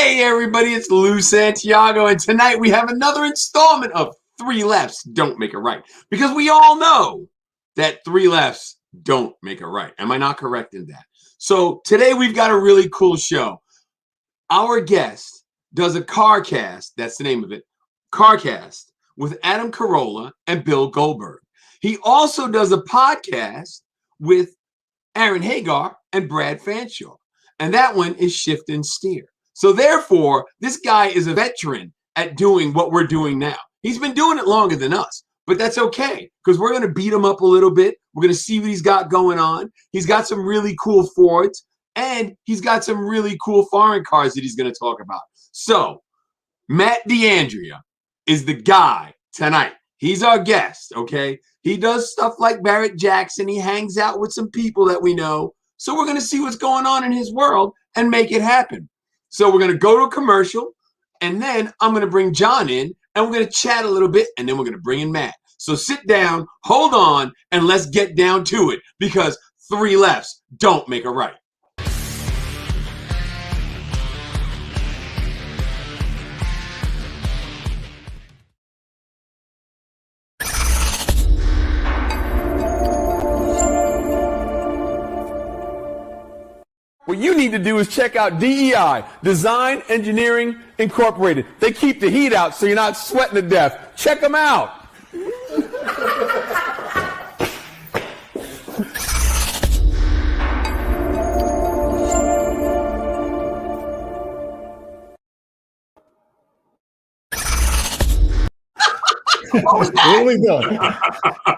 Hey everybody, it's Lou Santiago, and tonight we have another installment of Three Lefts Don't Make a Right. Because we all know that three lefts don't make a right. Am I not correct in that? So today we've got a really cool show. Our guest does a CarCast, that's the name of it, CarCast, with Adam Carolla and Bill Goldberg. He also does a podcast with Aaron Hagar and Brad Fanshaw. And that one is Shift and Steer. So therefore, this guy is a veteran at doing what we're doing now. He's been doing it longer than us, but that's okay because we're going to beat him up a little bit. We're going to see what he's got going on. He's got some really cool Fords, and he's got some really cool foreign cars that he's going to talk about. So Matt DeAndrea is the guy tonight. He's our guest, okay? He does stuff like Barrett Jackson. He hangs out with some people that we know. So we're going to see what's going on in his world and make it happen. So we're going to go to a commercial, and then I'm going to bring John in, and we're going to chat a little bit, and then we're going to bring in Matt. So sit down, hold on, and let's get down to it, because three lefts don't make a right. What you need to do is check out DEI, Design Engineering Incorporated. They keep the heat out so you're not sweating to death. Check them out. What was that? Really done.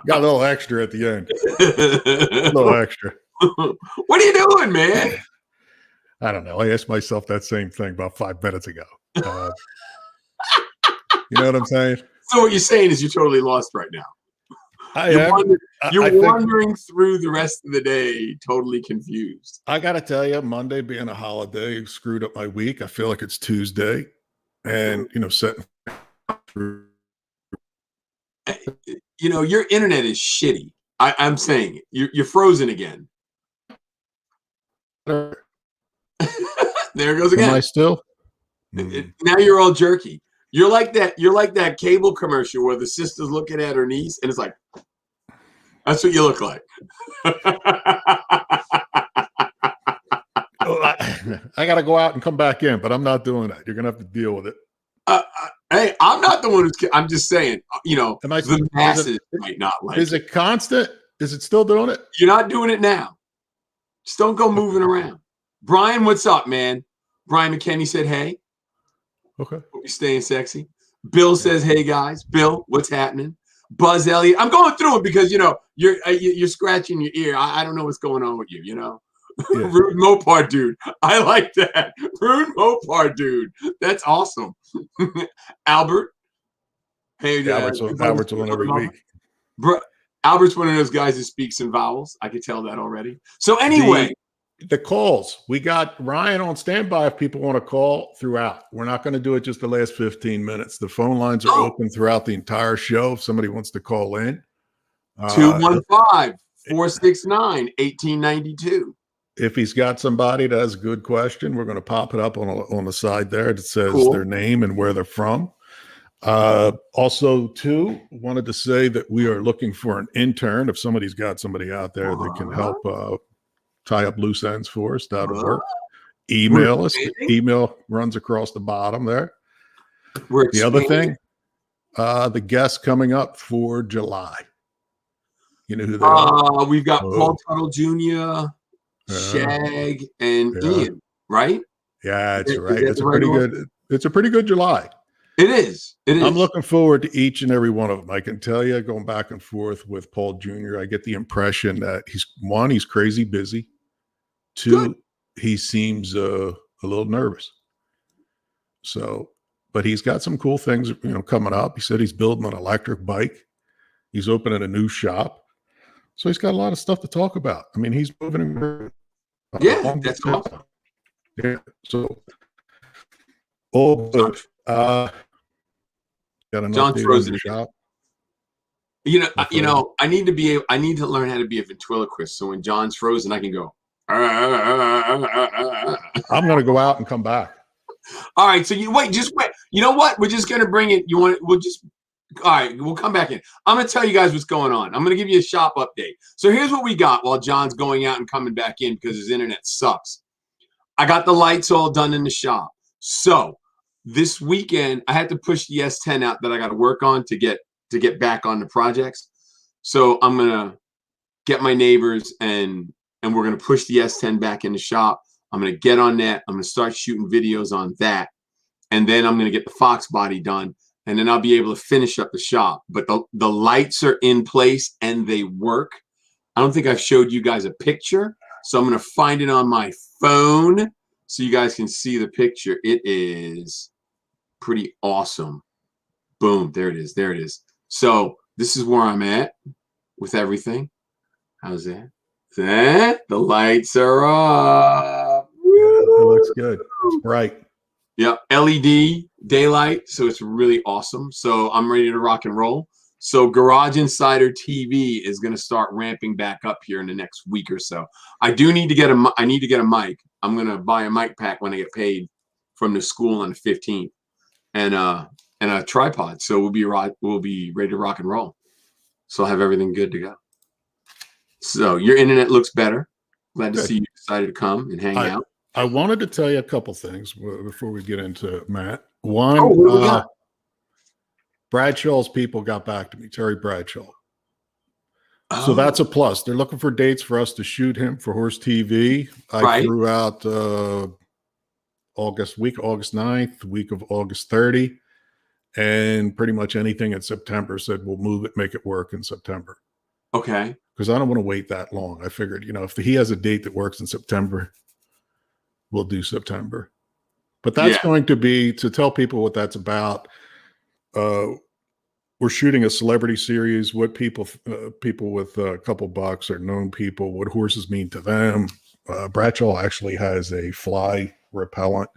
Got a little extra at the end. A little extra. What are you doing, man? I don't know. I asked myself that same thing about 5 minutes ago. You know what I'm saying? So what you're saying is you're totally lost right now. You're wandering through the rest of the day totally confused. I got to tell you, Monday being a holiday screwed up my week. I feel like it's Tuesday and, setting through. Your internet is shitty. I'm saying it. You're frozen again. There it goes again. Am I still? Now you're all jerky. You're like that cable commercial where the sister's looking at her niece, and it's like, that's what you look like. I got to go out and come back in, but I'm not doing that. You're going to have to deal with it. Hey, I'm not the one who's. I'm just saying. The masses might not like. Is it constant? Is it still doing it? You're not doing it now. Just don't go moving around. Brian, what's up, man? Brian McKinney said, hey. Okay. Hope you're staying sexy. Bill says, hey, guys. Bill, what's happening? Buzz Elliott. I'm going through it because, you're scratching your ear. I don't know what's going on with you, Yeah. Rude Mopar dude. I like that. Rude Mopar dude. That's awesome. Albert. Hey, Albert's on every week. Albert's one of those guys that speaks in vowels. I could tell that already. So anyway. The calls. We got Ryan on standby if people want to call throughout. We're not going to do it just the last 15 minutes. The phone lines are open throughout the entire show if somebody wants to call in. 215-469-1892. If he's got somebody that has a good question, we're going to pop it up on the side there that says their name and where they're from. Also, too, wanted to say that we are looking for an intern. If somebody's got somebody out there that can help tie up loose ends for us, that'll work. Email us. Email runs across the bottom there. The other thing, the guests coming up for July. You know who they are? We've got Paul Tuttle Jr., Shag, and Ian, right? Yeah, it's right. It's a pretty good. It's a pretty good July. It is. I'm looking forward to each and every one of them. I can tell you, going back and forth with Paul Jr., I get the impression that he's crazy busy. Two, he seems a little nervous. So, but he's got some cool things, coming up. He said he's building an electric bike. He's opening a new shop. So he's got a lot of stuff to talk about. I mean, he's moving. Yeah, that's awesome. Yeah. So, John's frozen shop. I need to learn how to be a ventriloquist. So when John's frozen, I can go. I'm going to go out and come back. All right, so you wait, just wait. You know what? We're just gonna bring it. All right, we'll come back in. I'm gonna tell you guys what's going on. I'm gonna give you a shop update. So here's what we got while John's going out and coming back in because his internet sucks. I got the lights all done in the shop. So this weekend I had to push the S10 out that I got to work on to get back on the projects. So I'm gonna get my neighbors and we're gonna push the S10 back in the shop. I'm gonna get on that. I'm gonna start shooting videos on that, and then I'm gonna get the Fox body done, and then I'll be able to finish up the shop. But the lights are in place and they work. I don't think I've showed you guys a picture, so I'm gonna find it on my phone so you guys can see the picture. It is pretty awesome. Boom, there it is. There it is. So this is where I'm at with everything. How's that? The lights are off. Yeah, it looks good. It's bright. Yep, LED daylight, so it's really awesome. So I'm ready to rock and roll. So Garage Insider TV is going to start ramping back up here in the next week or so. I need to get a mic. I'm going to buy a mic pack when I get paid from the school on the 15th, and a tripod. So we'll be ready to rock and roll. So I'll have everything good to go. So your internet looks better. Glad to see you decided to come and hang out. I wanted to tell you a couple things before we get into Matt. One, Bradshaw's people got back to me, Terry Bradshaw. So that's a plus. They're looking for dates for us to shoot him for Horse TV. I threw out August 9th, week of August 30, and pretty much anything in September. Said we'll move it, make it work in September. Okay. Because I don't want to wait that long. I figured, if he has a date that works in September, we'll do September. But that's going to be, to tell people what that's about, we're shooting a celebrity series, what people with a couple bucks or known people, what horses mean to them. Bradshaw actually has a fly repellent.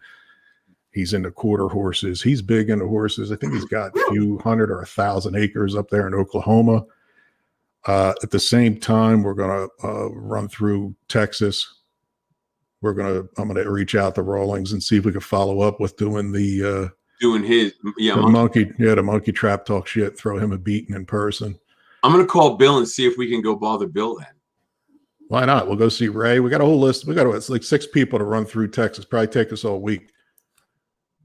He's into quarter horses. He's big into horses. I think he's got a few hundred or 1,000 acres up there in Oklahoma. At the same time, we're going to run through Texas. I'm going to reach out to Rawlings and see if we can follow up with doing the monkey trap talk shit. Throw him a beating in person. I'm going to call Bill and see if we can go bother Bill then. Why not? We'll go see Ray. We got a whole list. It's like 6 people to run through Texas. Probably take us all week.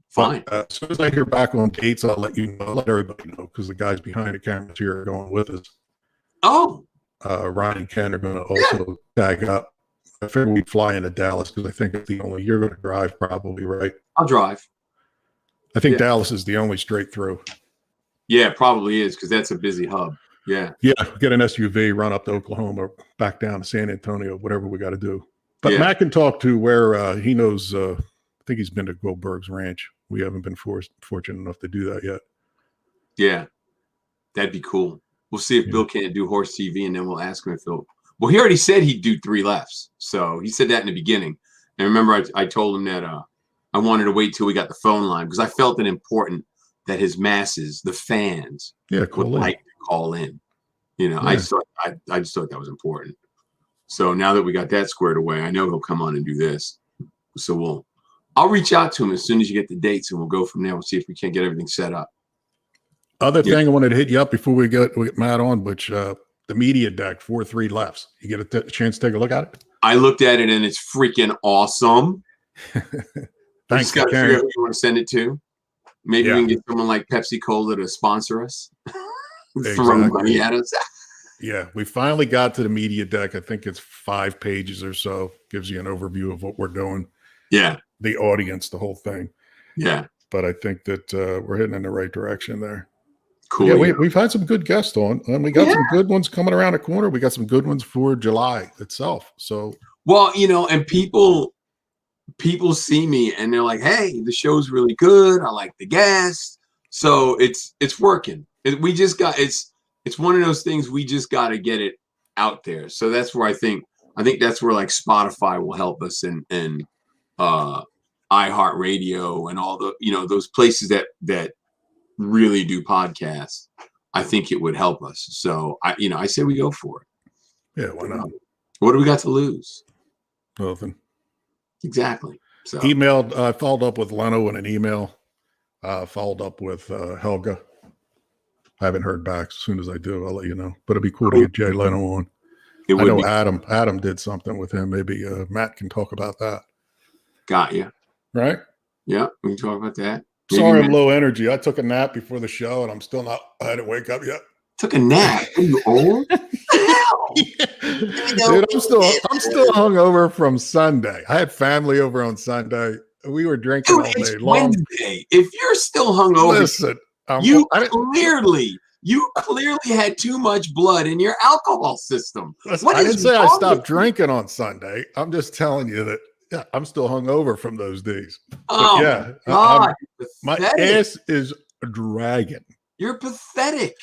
Fine. But, as soon as I hear back on dates, I'll let you know. Let everybody know because the guys behind the cameras here are going with us. Oh. Ryan and Ken are going to also tag up. I figured we'd fly into Dallas because I think it's the only. You're going to drive probably, right? I'll drive. I think Dallas is the only straight through. Yeah, it probably is because that's a busy hub. Yeah. Yeah, get an SUV, run up to Oklahoma, back down to San Antonio, whatever we got to do. But Matt can talk to where he knows. I think he's been to Goldberg's Ranch. We haven't been fortunate enough to do that yet. Yeah, that'd be cool. We'll see if Bill can't do Horse TV, and then we'll ask him if he'll. Well, he already said he'd do 3 lefts, so he said that in the beginning. And remember, I told him that I wanted to wait till we got the phone line because I felt it important that his masses, the fans, would like to call in. I just thought that was important. So now that we got that squared away, I know he'll come on and do this. So I'll reach out to him as soon as you get the dates, and we'll go from there. We'll see if we can't get everything set up. Other thing I wanted to hit you up before we get Matt on, which the media deck 4-3 lefts. You get a chance to take a look at it? I looked at it and it's freaking awesome. Thanks. Got to figure out who you want to send it to. Maybe we can get someone like Pepsi Cola to sponsor us. Throw money at us. Yeah, we finally got to the media deck. I think it's 5 pages or so. Gives you an overview of what we're doing. Yeah. The audience, the whole thing. Yeah. But I think that we're heading in the right direction there. Cool. Yeah, we've had some good guests on, and we got some good ones coming around the corner. We got some good ones for July itself. So, well, and people see me and they're like, "Hey, the show's really good. I like the guests." So it's working. It's one of those things we just got to get it out there. So that's where I think that's where like Spotify will help us and iHeartRadio and all the those places that really do podcasts. I think it would help us. So I say we go for it. Yeah, why not? What do we got to lose? Nothing. Exactly. So emailed, followed up with Leno in an email. Followed up with Helga. I haven't heard back. As soon as I do, I'll let you know. But it'd be cool to get Jay Leno on. it I would know be. Adam did something with him. Maybe Matt can talk about that. Got you. Right? Yeah, we can talk about that. Maybe Sorry, I'm Matt low energy. I took a nap before the show, and I'm still not. I didn't wake up yet. took a nap. Are you old? Dude, I'm still hungover from Sunday. I had family over on Sunday. We were drinking Dude, all it's day long. Wednesday. If you're still hungover, Listen, you clearly had too much blood in your alcohol system. I didn't say I stopped drinking on Sunday. I'm just telling you that I'm still hungover from those days. Oh, but yeah, God, my ass is dragging. You're pathetic.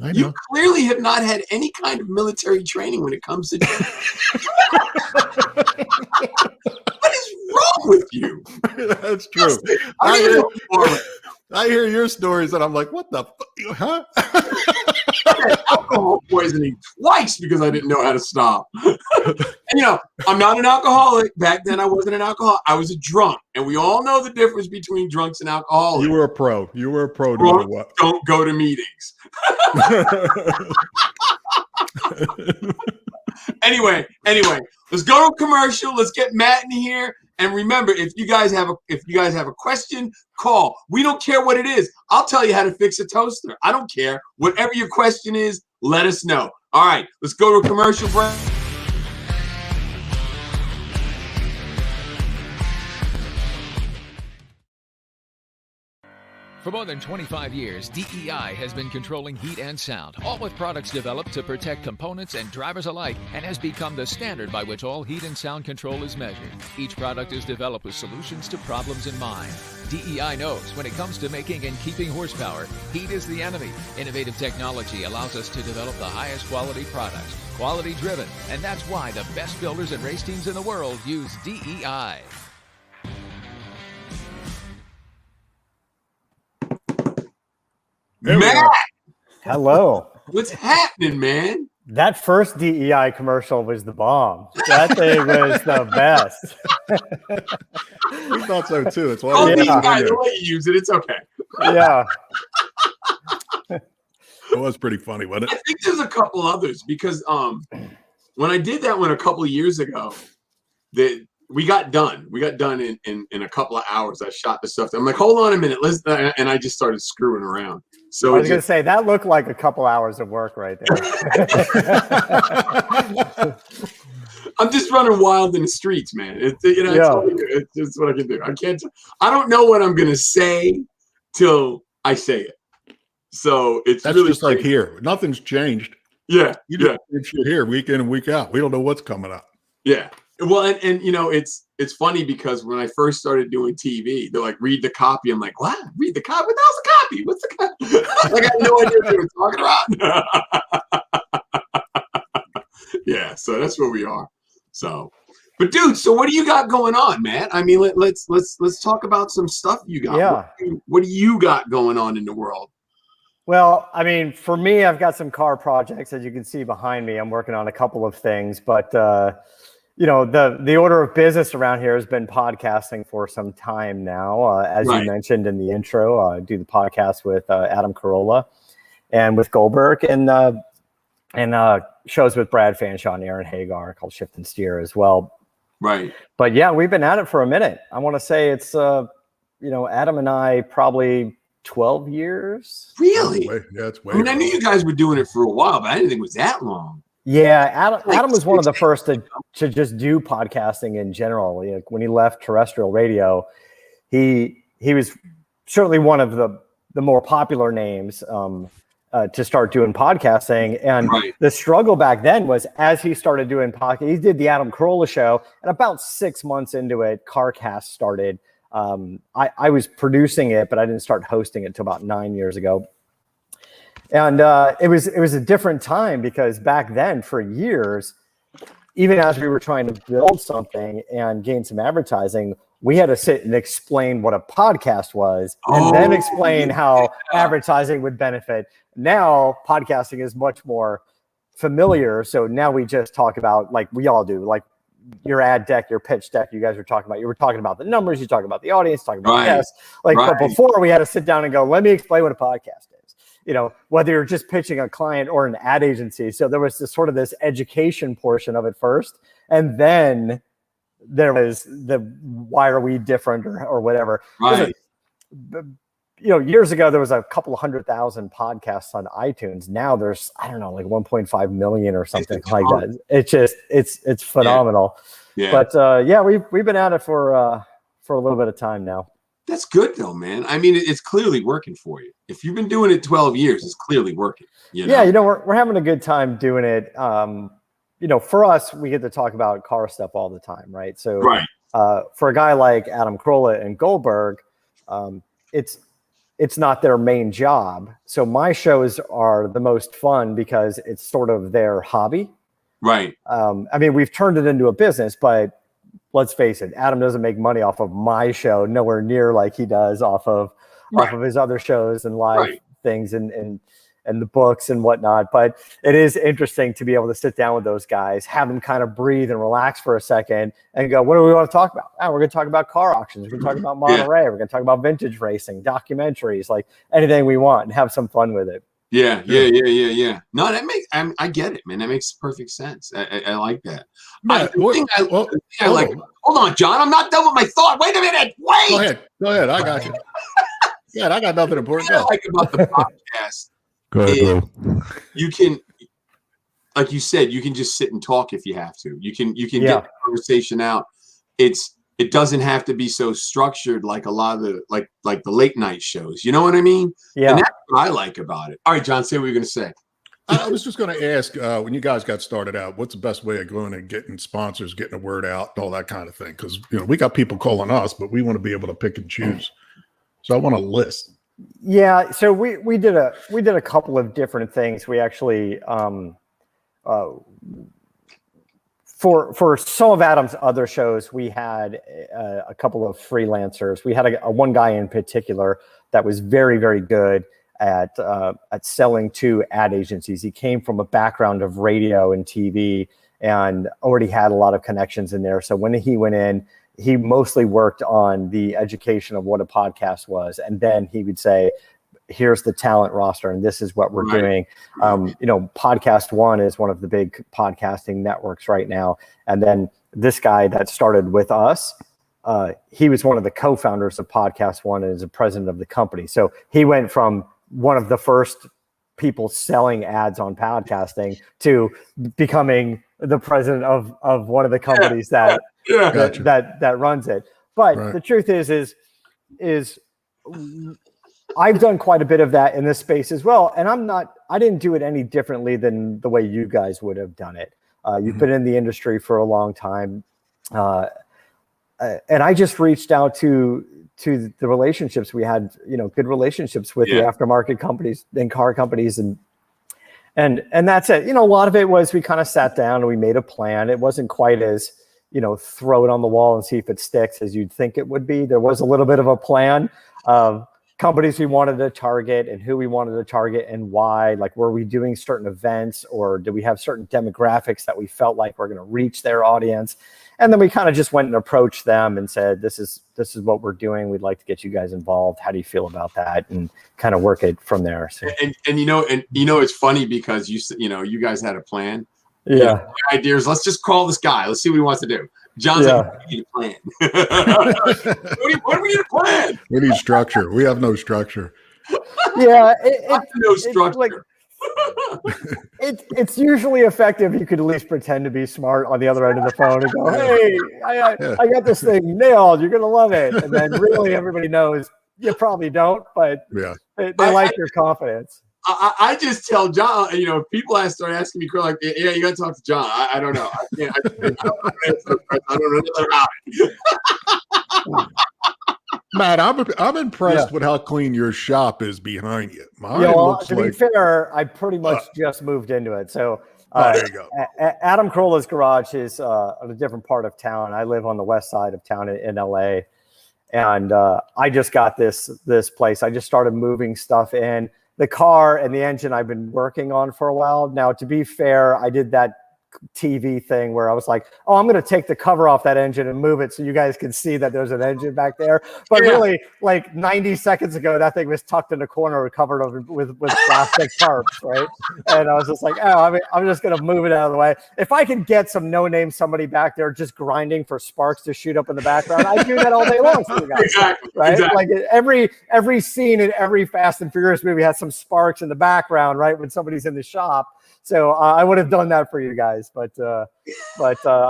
I know. You clearly have not had any kind of military training when it comes to drinking. What is wrong with you? That's true. I hear your stories and I'm like, what the huh? I had alcohol poisoning twice because I didn't know how to stop. And I'm not an alcoholic. Back then I wasn't an alcoholic. I was a drunk. And we all know the difference between drunks and alcoholics. You were a pro. You were a pro. Drunks don't go to meetings. Anyway, let's go to commercial. Let's get Matt in here. And remember, if you guys have a question, call. We don't care what it is. I'll tell you how to fix a toaster. I don't care. Whatever your question is, let us know. All right, let's go to a commercial break. For more than 25 years, DEI has been controlling heat and sound, all with products developed to protect components and drivers alike, and has become the standard by which all heat and sound control is measured. Each product is developed with solutions to problems in mind. DEI knows when it comes to making and keeping horsepower, heat is the enemy. Innovative technology allows us to develop the highest quality products, quality driven, and that's why the best builders and race teams in the world use DEI. Matt, hello. What's happening, man? That first DEI commercial was the bomb. That thing was the best. We thought so too. It's why these guys, the way you use it, it's okay. Yeah. It was pretty funny, wasn't it? I think there's a couple others because when I did that one a couple of years ago, that we got done. We got done in a couple of hours. I shot the stuff. I'm like, hold on a minute, and I just started screwing around. So I was going to say that looked like a couple hours of work right there. I'm just running wild in the streets, man. It's just what I can do. I don't know what I'm going to say till I say it. So that's really just crazy. Like here. Nothing's changed. Yeah. You just shit here week in and week out. We don't know what's coming up. Yeah. Well, and it's funny because when I first started doing TV, they're like, read the copy. I'm like, what? Read the copy? What the hell's the copy? What's the copy? Like, I had no idea what they were talking about. Yeah, so that's where we are. So, but dude, so what do you got going on, man? I mean, let's talk about some stuff you got. Yeah. What do you got going on in the world? Well, I mean, for me, I've got some car projects, as you can see behind me. I'm working on a couple of things, but the order of business around here has been podcasting for some time now. As you mentioned in the intro, I do the podcast with Adam Carolla and with Goldberg, and shows with Brad Fanshaw and Aaron Hagar called Shift and Steer as well. Right. But yeah, we've been at it for a minute. I want to say it's Adam and I probably 12 years. Really? It's way. I mean, I knew you guys were doing it for a while, but I didn't think it was that long. Yeah, Adam was one of the first to just do podcasting in general. Like when he left terrestrial radio, he was certainly one of the more popular names to start doing podcasting. And the struggle back then was as he started doing podcast, he did the Adam Carolla show, and about 6 months into it, CarCast started. I was producing it, but I didn't start hosting it until about 9 years ago. And it was a different time because back then, for years, even as we were trying to build something and gain some advertising, we had to sit and explain what a podcast was and then explain how advertising would benefit. Now, podcasting is much more familiar. So now we just talk about, like we all do, like your ad deck, your pitch deck, you guys were talking about. You were talking about the numbers, you talking about the audience, talking about guests. But before we had to sit down and go, let me explain what a podcast is. Whether you're just pitching a client or an ad agency. So there was this education portion of it first, and then there was the why are we different or whatever. Right. Years ago there was a couple of 100,000 podcasts on iTunes. Now there's, I don't know, like 1.5 million or something like that. It's phenomenal. Yeah. But we've been at it for a little bit of time now. That's good though, man. I mean, it's clearly working for you. If you've been doing it 12 years, it's clearly working. Yeah, we're having a good time doing it. For us, we get to talk about car stuff all the time, right? So for a guy like Adam Carolla and Goldberg, it's not their main job. So my shows are the most fun because it's sort of their hobby. Right. I mean, we've turned it into a business, but let's face it, Adam doesn't make money off of my show, nowhere near like he does off of his other shows and live things and the books and whatnot. But it is interesting to be able to sit down with those guys, have them kind of breathe and relax for a second and go, what do we want to talk about? We're going to talk about car auctions. We're going to talk about Motorator. We're going to talk about vintage racing, documentaries, like anything we want, and have some fun with it. Yeah. No, I get it, man. That makes perfect sense. I like that. Hold on, John. I'm not done with my thought. Wait a minute. Wait. Go ahead. I got you. Yeah, I got nothing important. What I like about the podcast. Go ahead, bro. You can, like you said, you can just sit and talk if you have to. You can get the conversation out. It doesn't have to be so structured like a lot of the like the late night shows. You know what I mean? Yeah. And that's what I like about it. All right, John, say what you're going to say. I was just going to ask, when you guys got started out, what's the best way of going and getting sponsors, getting the word out, all that kind of thing? Because we got people calling us, but we want to be able to pick and choose. So I want a list. Yeah, so we did a couple of different things. We actually for some of Adam's other shows, we had a couple of freelancers. We had a one guy in particular that was very, very good at selling to ad agencies. He came from a background of radio and TV and already had a lot of connections in there. So when he went in, he mostly worked on the education of what a podcast was. And then he would say, here's the talent roster and this is what we're doing. Podcast One is one of the big podcasting networks right now. And then this guy that started with us, he was one of the co-founders of Podcast One and is the president of the company. So he went from one of the first people selling ads on podcasting to becoming the president of one of the companies that runs it. But the truth is I've done quite a bit of that in this space as well. And I didn't do it any differently than the way you guys would have done it. You've been in the industry for a long time. And I just reached out to the relationships we had, good relationships with the aftermarket companies and car companies. And that's it. A lot of it was we kind of sat down and we made a plan. It wasn't quite as, throw it on the wall and see if it sticks as you'd think it would be. There was a little bit of a plan of companies we wanted to target and who we wanted to target and why. Like, were we doing certain events or do we have certain demographics that we felt like we're going to reach their audience? And then we kind of just went and approached them and said, this is what we're doing. We'd like to get you guys involved. How do you feel about that? And kind of work it from there. So. And it's funny because you guys had a plan. Yeah. My idea is let's just call this guy. Let's see what he wants to do. John's like, we need a plan. What do we need a plan? We need structure. We have no structure. Yeah. No structure. It's usually effective. You could at least pretend to be smart on the other end of the phone and go, hey, I got this thing nailed. You're going to love it. And then really everybody knows you probably don't, but they like your confidence. I just tell John, if people start asking me, like, yeah, you got to talk to John. I don't know. I don't know nothing about it. Matt, I'm impressed with how clean your shop is behind you. To be fair, I pretty much just moved into it. So there you go. Adam Carolla's garage is on a different part of town. I live on the west side of town in LA. And I just got this place. I just started moving stuff in. The car and the engine I've been working on for a while. Now, to be fair, I did that TV thing where I was like, oh, I'm going to take the cover off that engine and move it so you guys can see that there's an engine back there. But really, like 90 seconds ago, that thing was tucked in a corner covered over with plastic tarps, right? And I was just like, oh, I mean, I'm just going to move it out of the way. If I can get some no-name somebody back there just grinding for sparks to shoot up in the background, I do that all day long for you guys. Exactly. Right? Exactly. Like every scene in every Fast and Furious movie has some sparks in the background, right? When somebody's in the shop. So I would have done that for you guys, but I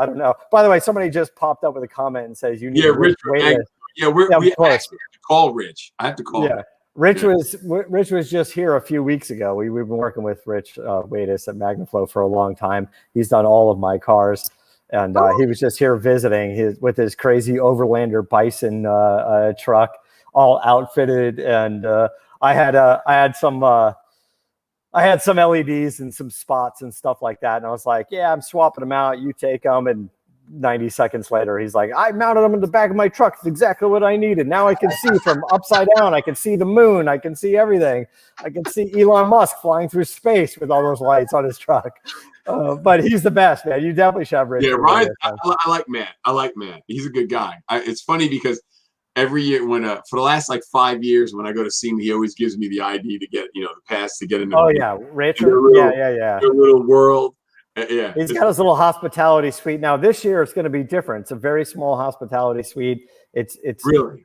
don't know. By the way, somebody just popped up with a comment and says you need Rich. We actually have to call Rich. I have to call him. Rich was just here a few weeks ago. We've been working with Rich Wadis at Magnaflow for a long time. He's done all of my cars, and he was just here visiting with his crazy Overlander Bison truck, all outfitted, and I had some LEDs and some spots and stuff like that. And I was like, yeah, I'm swapping them out. You take them. And 90 seconds later, he's like, I mounted them in the back of my truck. It's exactly what I needed. Now I can see from upside down. I can see the moon. I can see everything. I can see Elon Musk flying through space with all those lights on his truck. But he's the best, man. You definitely should have Rich. Yeah, Ryan, I like Matt. He's a good guy. It's funny because every year for the last like 5 years, when I go to see him, he always gives me the ID to get, the pass to get into Richard. Yeah. Little world. Yeah. He's got his little hospitality suite. Now this year it's going to be different. It's a very small hospitality suite. It's really,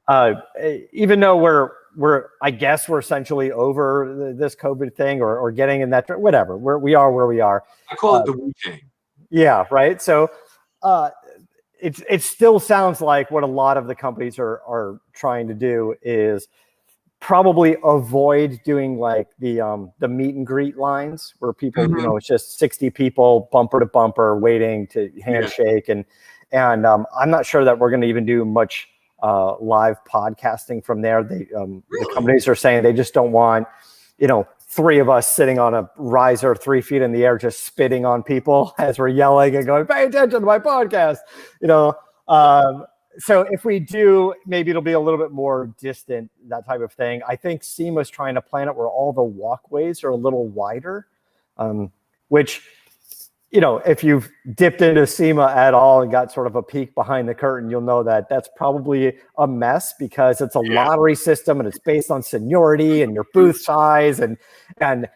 even though we're I guess we're essentially over this COVID thing or getting in that, whatever, we are where we are. I call it the weekend. Yeah. Right. So, it still sounds like what a lot of the companies are trying to do is probably avoid doing like the meet and greet lines where people, it's just 60 people bumper to bumper waiting to handshake. And I'm not sure that we're going to even do much live podcasting from there. The companies are saying they just don't want, three of us sitting on a riser 3 feet in the air, just spitting on people as we're yelling and going, pay attention to my podcast, So if we do, maybe it'll be a little bit more distant, that type of thing. I think SEMA's trying to plan it where all the walkways are a little wider, which, if you've dipped into SEMA at all and got sort of a peek behind the curtain, you'll know that that's probably a mess because it's a lottery system and it's based on seniority and your booth size and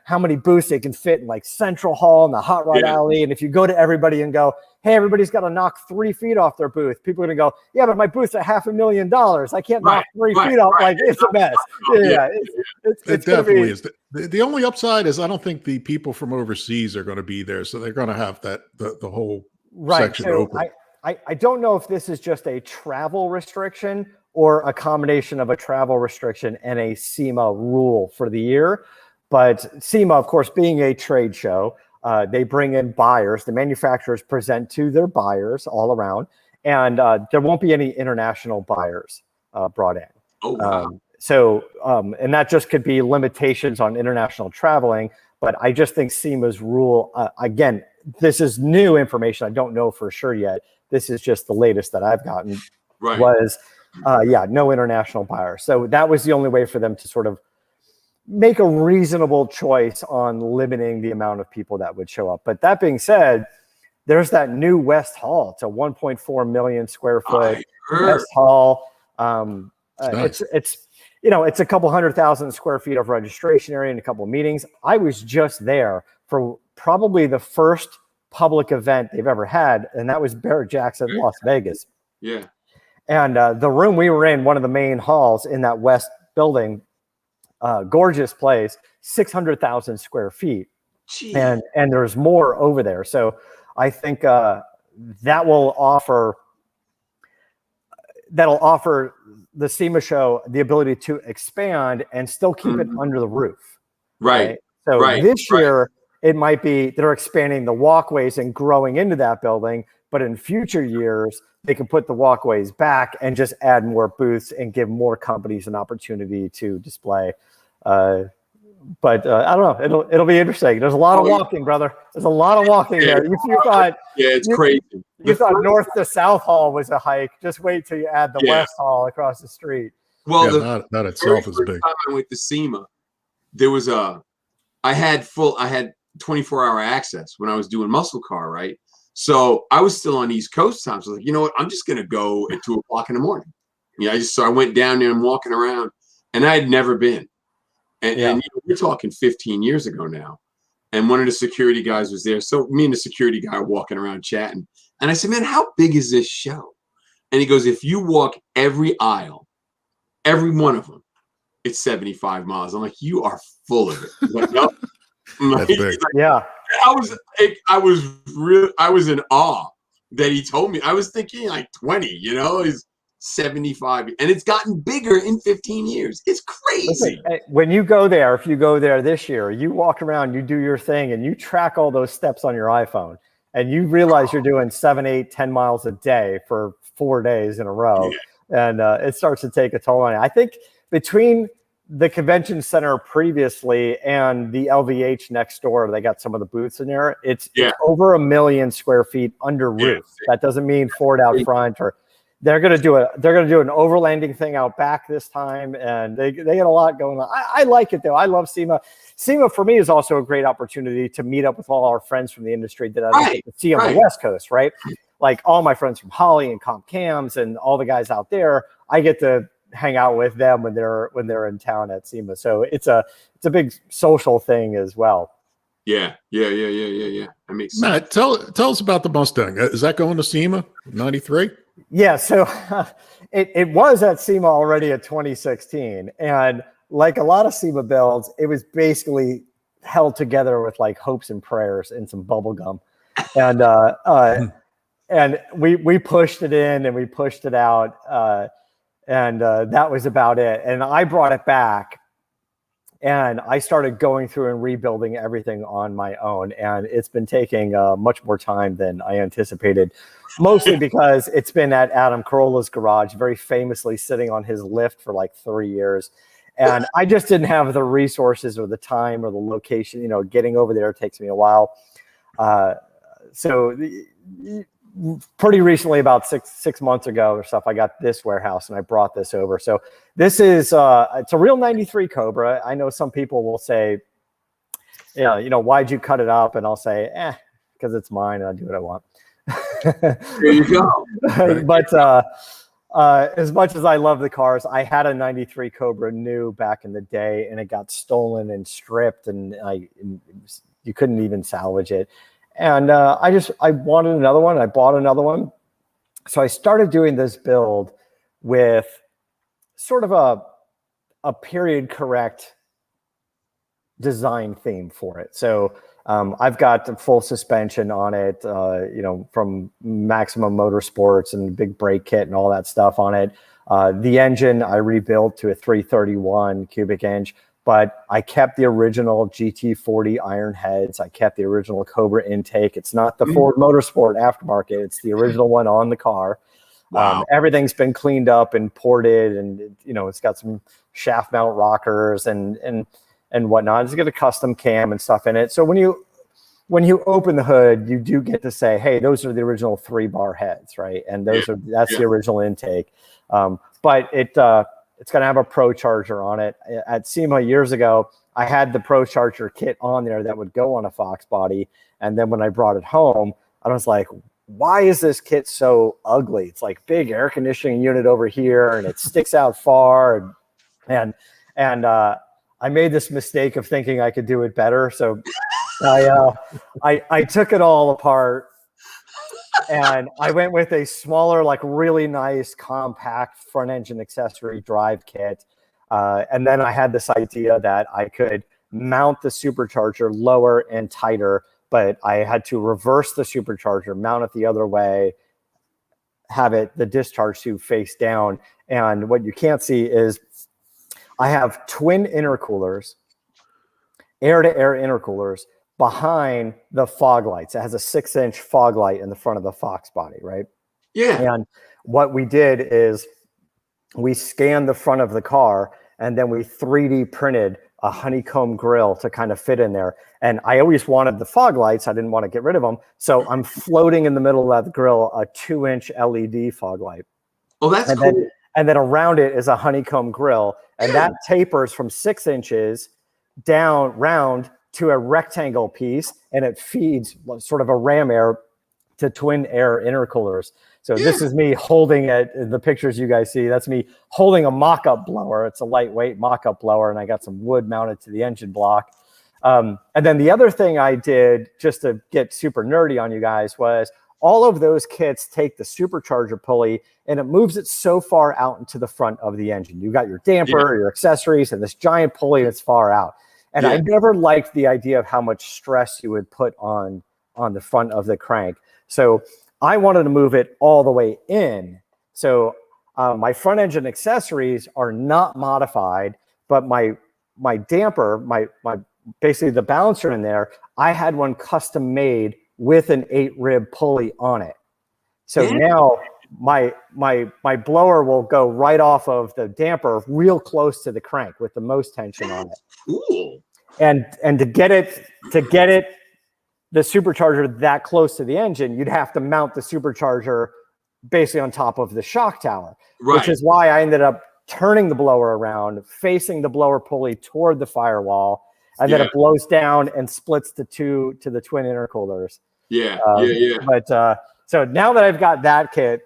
how many booths they can fit in like Central Hall and the Hot Rod Alley. And if you go to everybody and go, hey, everybody's got to knock 3 feet off their booth, people are going to go, yeah, but my booth's at $500,000. I can't knock 3 feet off. Like, it's a mess. It definitely is. The only upside is I don't think the people from overseas are going to be there. So they're going to have the whole section open. I don't know if this is just a travel restriction or a combination of a travel restriction and a SEMA rule for the year. But SEMA, of course, being a trade show, they bring in buyers. The manufacturers present to their buyers all around, and there won't be any international buyers brought in. Oh, wow. And that just could be limitations on international traveling. But I just think SEMA's rule, again, this is new information. I don't know for sure yet. This is just the latest that I've gotten. Right. Was, no international buyers. So that was the only way for them to sort of make a reasonable choice on limiting the amount of people that would show up. But that being said, there's that new West Hall. It's a 1.4 million square foot West Hall. Nice. It's a couple 100,000 square feet of registration area and a couple of meetings. I was just there for probably the first public event they've ever had, and that was Barrett Jackson, Las Vegas. Yeah. And the room we were in, one of the main halls in that West building, gorgeous place, 600,000 square feet. Jeez. And there's more over there. So I think that will offer the SEMA show the ability to expand and still keep it under the roof. Right. So this year it might be they're expanding the walkways and growing into that building, but in future years they can put the walkways back and just add more booths and give more companies an opportunity to display. But I don't know. It'll be interesting. There's a lot of walking, brother. There's a lot of walking there. You thought, it's crazy. You thought North to South Hall was a hike. Just wait till you add the West Hall across the street. Well, that itself is big. Time I went to SEMA, there was I had 24-hour access when I was doing muscle car, right? So I was still on East Coast time. So I was like, you know what? I'm just going to go at 2:00 in the morning. Yeah. So I went down there and walking around, and I had never been. And we're talking 15 years ago now. And one of the security guys was there. So me and the security guy are walking around chatting. And I said, man, how big is this show? And he goes, if you walk every aisle, every one of them, it's 75 miles. I'm like, you are full of it. Like, nope. That's big. Like, Yeah. I was in awe that he told me. I was thinking like 20, is 75. And it's gotten bigger in 15 years. It's crazy. Listen, when you go there, if you go there this year, you walk around, you do your thing, and you track all those steps on your iPhone, and you realize you're doing 7, 8, 10 miles a day for 4 days in a row. Yeah. And it starts to take a toll on you. I think between the convention center previously and the LVH next door, they got some of the booths in there. It's over 1 million square feet under roof. That doesn't mean Ford out front, or they're going to do an overlanding thing out back this time, and they get a lot going on. I like it though. I love SEMA. SEMA for me is also a great opportunity to meet up with all our friends from the industry that I don't get to see on the West Coast, right? Like all my friends from Holly and Comp Cams and all the guys out there, I get to hang out with them when they're in town at SEMA. So it's a big social thing as well. Yeah. That makes sense. Matt, tell us about the Mustang. Is that going to SEMA 93? Yeah, so it was at SEMA already in 2016, and like a lot of SEMA builds, it was basically held together with like hopes and prayers and some bubble gum, and we pushed it in and we pushed it out, and that was about it. And I brought it back, and I started going through and rebuilding everything on my own, and it's been taking much more time than I anticipated. Mostly because it's been at Adam Carolla's garage, very famously sitting on his lift for like 3 years. And I just didn't have the resources or the time or the location. Getting over there takes me a while. So pretty recently, about six months ago or stuff, I got this warehouse and I brought this over. So this is it's a real 93 Cobra. I know some people will say, why'd you cut it up? And I'll say, because it's mine and I do what I want. There you go. But as much as I love the cars, I had a 93 Cobra new back in the day, and it got stolen and stripped, and you couldn't even salvage it. And I wanted another one. I bought another one. So I started doing this build with sort of a period correct design theme for it. So I've got full suspension on it, from Maximum Motorsports and big brake kit and all that stuff on it. The engine I rebuilt to a 331 cubic inch, but I kept the original GT40 iron heads. I kept the original Cobra intake. It's not the Ford Motorsport aftermarket. It's the original one on the car. Wow. Everything's been cleaned up and ported, and it's got some shaft mount rockers and whatnot. It's got a custom cam and stuff in it. So when you open the hood, you do get to say, hey, those are the original 3-bar heads, right? And that's the original intake. But it's going to have a Pro Charger on it. At SEMA years ago, I had the Pro Charger kit on there that would go on a Fox body. And then when I brought it home, I was like, why is this kit so ugly? It's like big air conditioning unit over here, and it sticks out far. And I made this mistake of thinking I could do it better. So I took it all apart, and I went with a smaller, like really nice, compact front engine accessory drive kit. And then I had this idea that I could mount the supercharger lower and tighter, but I had to reverse the supercharger, mount it the other way, have the discharge tube face down. And what you can't see is I have twin intercoolers, air-to-air intercoolers, behind the fog lights. It has a 6-inch fog light in the front of the Fox body, right? Yeah. And what we did is we scanned the front of the car, and then we 3D printed a honeycomb grill to kind of fit in there. And I always wanted the fog lights. I didn't want to get rid of them. So I'm floating in the middle of that grill a 2-inch LED fog light. Oh, that's cool. And then around it is a honeycomb grill. And that tapers from 6 inches down round to a rectangle piece, and it feeds sort of a ram air to twin air intercoolers. So this is me holding it. The pictures you guys see, that's me holding a mock-up blower. It's a lightweight mock-up blower, and I got some wood mounted to the engine block. And then the other thing I did, just to get super nerdy on you guys, was all of those kits take the supercharger pulley and it moves it so far out into the front of the engine. You got your damper, your accessories, and this giant pulley that's far out. And I never liked the idea of how much stress you would put on the front of the crank. So I wanted to move it all the way in. So my front engine accessories are not modified, but my damper, my basically the balancer in there, I had one custom made with an 8-rib pulley on it. So now my blower will go right off of the damper real close to the crank with the most tension on it. Cool. And to get it the supercharger that close to the engine, you'd have to mount the supercharger basically on top of the shock tower, which is why I ended up turning the blower around, facing the blower pulley toward the firewall, and then it blows down and splits the twin intercoolers. But so now that I've got that kit,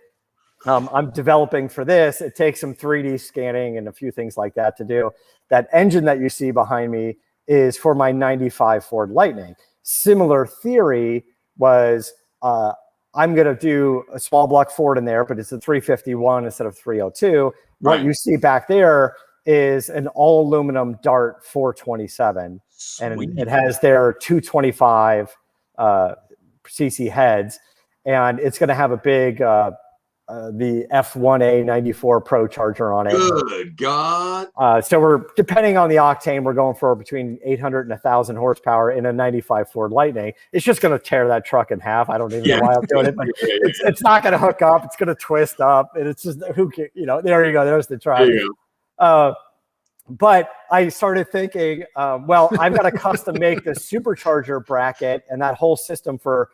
I'm developing for this. It takes some 3D scanning and a few things like that to do. That engine that you see behind me is for my 95 Ford Lightning. Similar theory was I'm going to do a small block Ford in there, but it's a 351 instead of 302. What you see back there is an all aluminum Dart 427. And it has their 225 cc heads. And it's going to have a big the F1A 94 Pro charger on it. Good God. So we're, depending on the octane, we're going for between 800 and 1,000 horsepower in a 95 Ford Lightning. It's just going to tear that truck in half. I don't even know why I'm doing it, but it's not going to hook up. It's going to twist up. And it's just, there you go. There's the truck. But I started thinking, well, I've got to custom make the supercharger bracket and that whole system for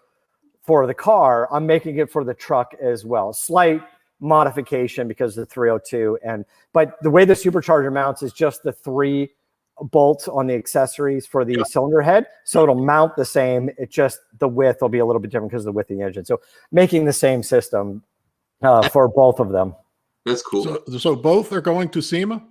the car. I'm making it for the truck as well. Slight modification because of the 302. But the way the supercharger mounts is just the 3 bolts on the accessories for the cylinder head. So it'll mount the same. It just, the width will be a little bit different because of the width of the engine. So making the same system for both of them. That's cool. So both are going to SEMA?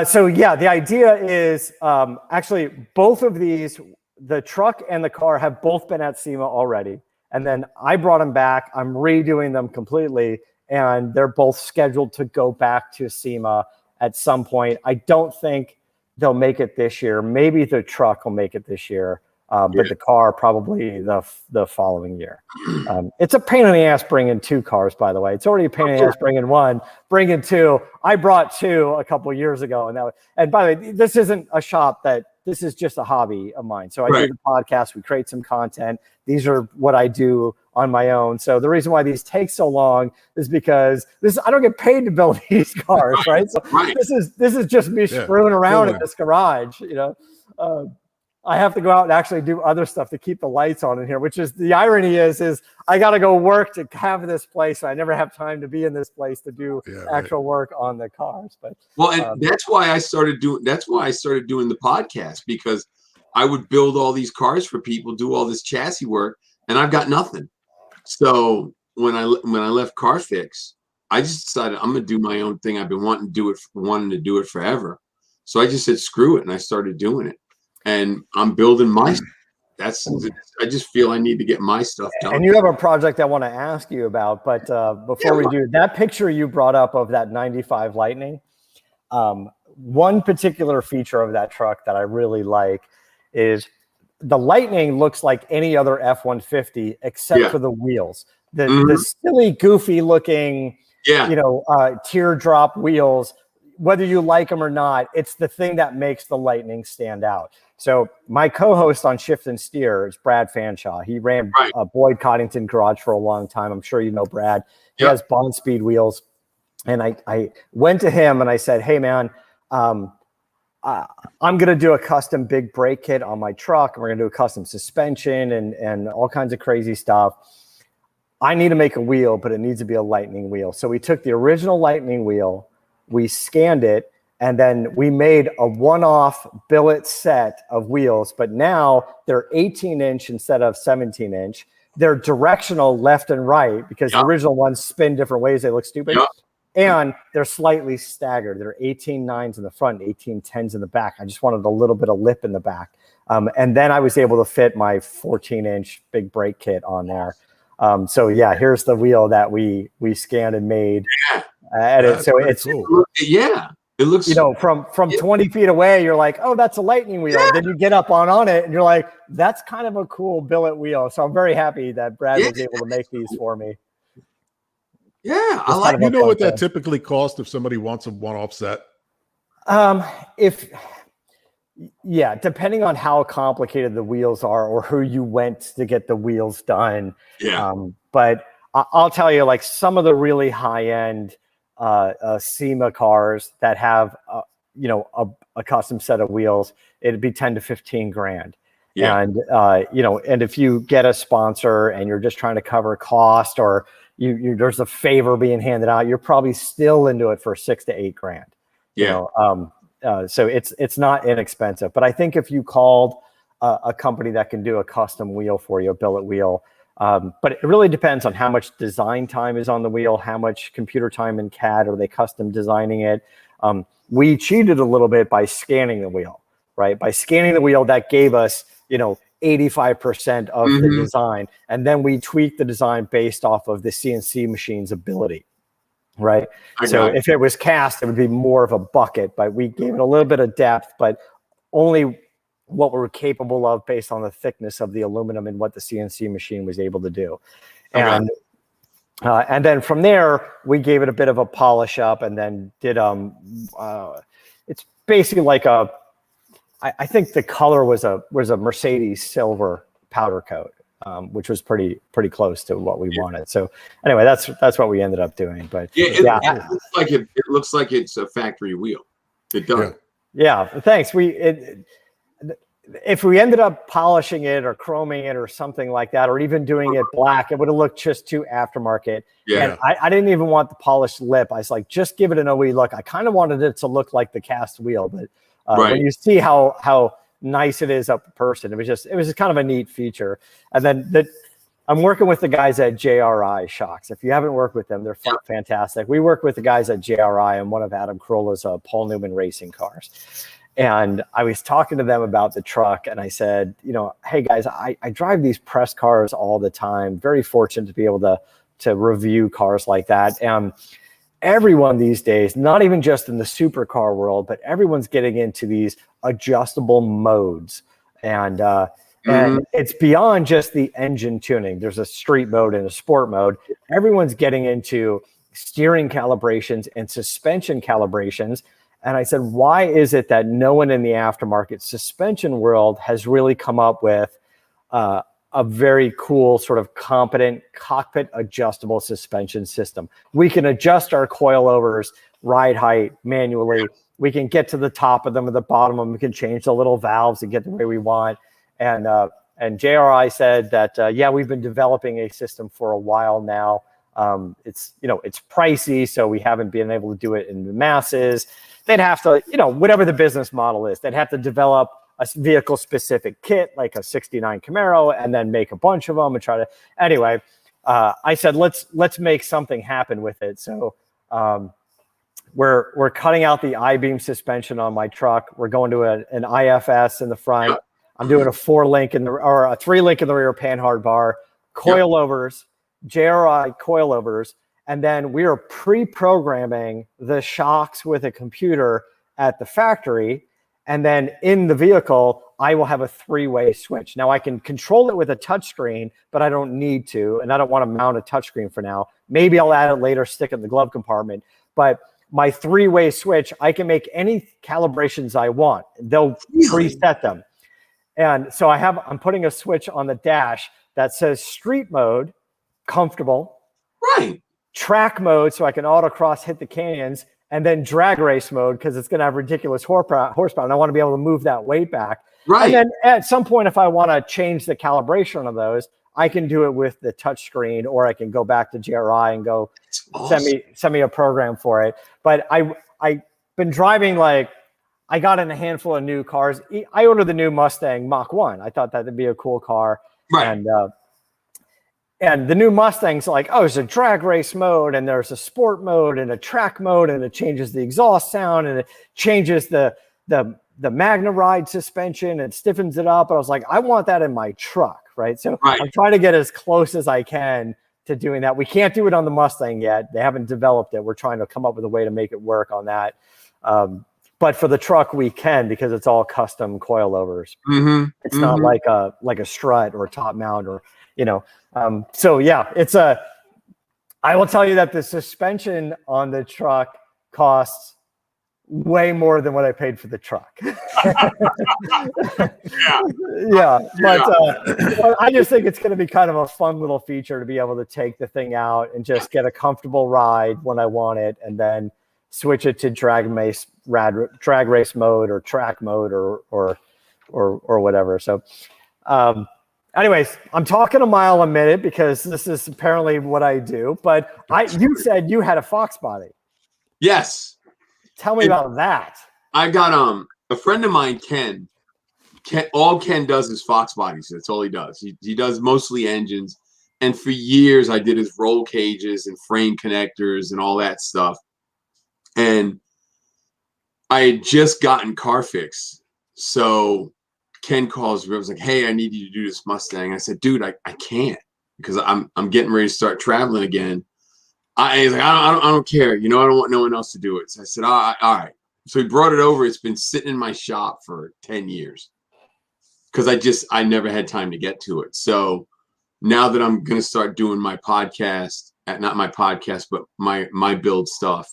So yeah, the idea is actually both of these, the truck and the car, have both been at SEMA already. And then I brought them back. I'm redoing them completely. And they're both scheduled to go back to SEMA at some point. I don't think they'll make it this year. Maybe the truck will make it this year. But the car probably the following year. It's a pain in the ass bringing 2 cars, by the way. It's already a pain in the ass bringing 1, bringing 2. I brought 2 a couple of years ago, and by the way, this isn't a shop this is just a hobby of mine. So I do the podcast. We create some content. These are what I do on my own. So the reason why these take so long is because I don't get paid to build these cars, right? So this is just me screwing around in this garage, I have to go out and actually do other stuff to keep the lights on in here, which is the irony is I got to go work to have this place. So I never have time to be in this place to do actual work on the cars. But that's why I started doing the podcast, because I would build all these cars for people, do all this chassis work, and I've got nothing. So when I left CarFix, I just decided I'm going to do my own thing. I've been wanting to do it forever. So I just said, screw it. And I started doing it. And I'm building my stuff. I just feel I need to get my stuff done. And you have a project I want to ask you about, but before we do, that picture you brought up of that 95 Lightning, one particular feature of that truck that I really like is the Lightning looks like any other F-150 except for the wheels. The silly, goofy looking, teardrop wheels. Whether you like them or not, it's the thing that makes the Lightning stand out. So my co-host on Shift and Steer is Brad Fanshaw. He ran Boyd Coddington Garage for a long time. I'm sure you know Brad. He has Bond Speed wheels. And I went to him and I said, hey, man, I'm going to do a custom big brake kit on my truck. And we're going to do a custom suspension and all kinds of crazy stuff. I need to make a wheel, but it needs to be a Lightning wheel. So we took the original Lightning wheel, we scanned it, and then we made a one-off billet set of wheels, but now they're 18-inch instead of 17-inch. they're directional left and right because the original ones spin different ways. They look stupid. And they're slightly staggered. They're 18.9s in the front, 18.10s in the back. I just wanted a little bit of lip in the back. And then I was able to fit my 14-inch big brake kit on there. So yeah, here's the wheel that we scanned and made. So it's cool. It looks, you know, from 20 feet away, you're like, oh, that's a lightning wheel. Then you get up on it and you're like, that's kind of a cool billet wheel. So I'm very happy that Brad was able to make these for me. Yeah, I like. You know what that typically costs if somebody wants a one-off set? Depending on how complicated the wheels are or who you went to get the wheels done. But I'll tell you, like some of the really high-end SEMA cars that have a custom set of wheels, it'd be 10 to 15 grand. And and if you get a sponsor and you're just trying to cover cost, or there's a favor being handed out, you're probably still into it for 6 to 8 grand. So it's not inexpensive. But I think if you called a company that can do a custom wheel for you, a billet wheel, but it really depends on how much design time is on the wheel, how much computer time in CAD, are they custom designing it? We cheated a little bit by scanning the wheel, right? By scanning the wheel, that gave us, 85% of the design. And then we tweaked the design based off of the CNC machine's ability, right? So if it was cast, it would be more of a bucket, but we gave it a little bit of depth, but only what we're capable of based on the thickness of the aluminum and what the CNC machine was able to do. And then from there, we gave it a bit of a polish up and then did, it's basically like I think the color was a Mercedes silver powder coat, which was pretty close to what we wanted. So anyway, that's what we ended up doing. But it looks like it's a factory wheel. It does. Yeah, thanks. If we ended up polishing it or chroming it or something like that, or even doing it black, it would have looked just too aftermarket. And I didn't even want the polished lip. I was like, just give it an OE look. I kind of wanted it to look like the cast wheel, but when you see how nice it is up person, it was just kind of a neat feature. And then I'm working with the guys at JRI Shocks. If you haven't worked with them, they're fantastic. We work with the guys at JRI on one of Adam Carolla's Paul Newman racing cars. And I was talking to them about the truck, and I said, hey guys, I drive these press cars all the time. Very fortunate to be able to review cars like that. And everyone these days, not even just in the supercar world, but everyone's getting into these adjustable modes. And it's beyond just the engine tuning. There's a street mode and a sport mode. Everyone's getting into steering calibrations and suspension calibrations. And I said, why is it that no one in the aftermarket suspension world has really come up with a very cool sort of competent cockpit adjustable suspension system? We can adjust our coilovers, ride height manually. We can get to the top of them or the bottom of them. We can change the little valves and get the way we want. And JRI said that, we've been developing a system for a while now. It's pricey, so we haven't been able to do it in the masses. They'd have to, whatever the business model is, they'd have to develop a vehicle specific kit, like a 69 Camaro, and then make a bunch of them and try to, anyway, I said, let's make something happen with it. So, we're cutting out the I-beam suspension on my truck. We're going to an IFS in the front. I'm doing a 4-link or a 3-link in the rear panhard bar, coilovers, JRI coilovers. And then we are pre-programming the shocks with a computer at the factory. And then in the vehicle, I will have a 3-way switch. Now I can control it with a touchscreen, but I don't need to. And I don't want to mount a touchscreen for now. Maybe I'll add it later, stick it in the glove compartment. But my 3-way switch, I can make any calibrations I want. They'll preset them. And so I'm putting a switch on the dash that says street mode, comfortable. Right. Track mode, so I can autocross, hit the canyons, and then drag race mode because it's going to have ridiculous horsepower, and I want to be able to move that weight back. Right. And then at some point, if I want to change the calibration of those, I can do it with the touch screen, or I can go back to JRI and go send me a program for it. But I've been driving, I got in a handful of new cars. I ordered the new Mustang Mach 1. I thought that would be a cool car. Right. And the new Mustang's like, oh, there's a drag race mode, and there's a sport mode, and a track mode, and it changes the exhaust sound, and it changes the Magna Ride suspension, and stiffens it up. And I was like, I want that in my truck, right? So I'm trying to get as close as I can to doing that. We can't do it on the Mustang yet. They haven't developed it. We're trying to come up with a way to make it work on that. But for the truck, we can, because it's all custom coilovers. It's not like a strut or a top mount or, so yeah, I will tell you that the suspension on the truck costs way more than what I paid for the truck. But I just think it's going to be kind of a fun little feature to be able to take the thing out and just get a comfortable ride when I want it, and then switch it to drag race mode or track mode or whatever. So, anyways, I'm talking a mile a minute because this is apparently what I do. But you said you had a Fox body. Yes. Tell me about that. I got a friend of mine, Ken. All Ken does is Fox bodies. That's all he does. He does mostly engines. And for years, I did his roll cages and frame connectors and all that stuff. And I had just gotten CarFix. So Ken calls me. I was like, hey, I need you to do this Mustang. I said, dude, I can't, because I'm getting ready to start traveling again. He's like, I don't care. I don't want no one else to do it. So I said, all right. So he brought it over. It's been sitting in my shop for 10 years because I never had time to get to it. So now that I'm going to start doing my podcast, not my podcast, but my build stuff,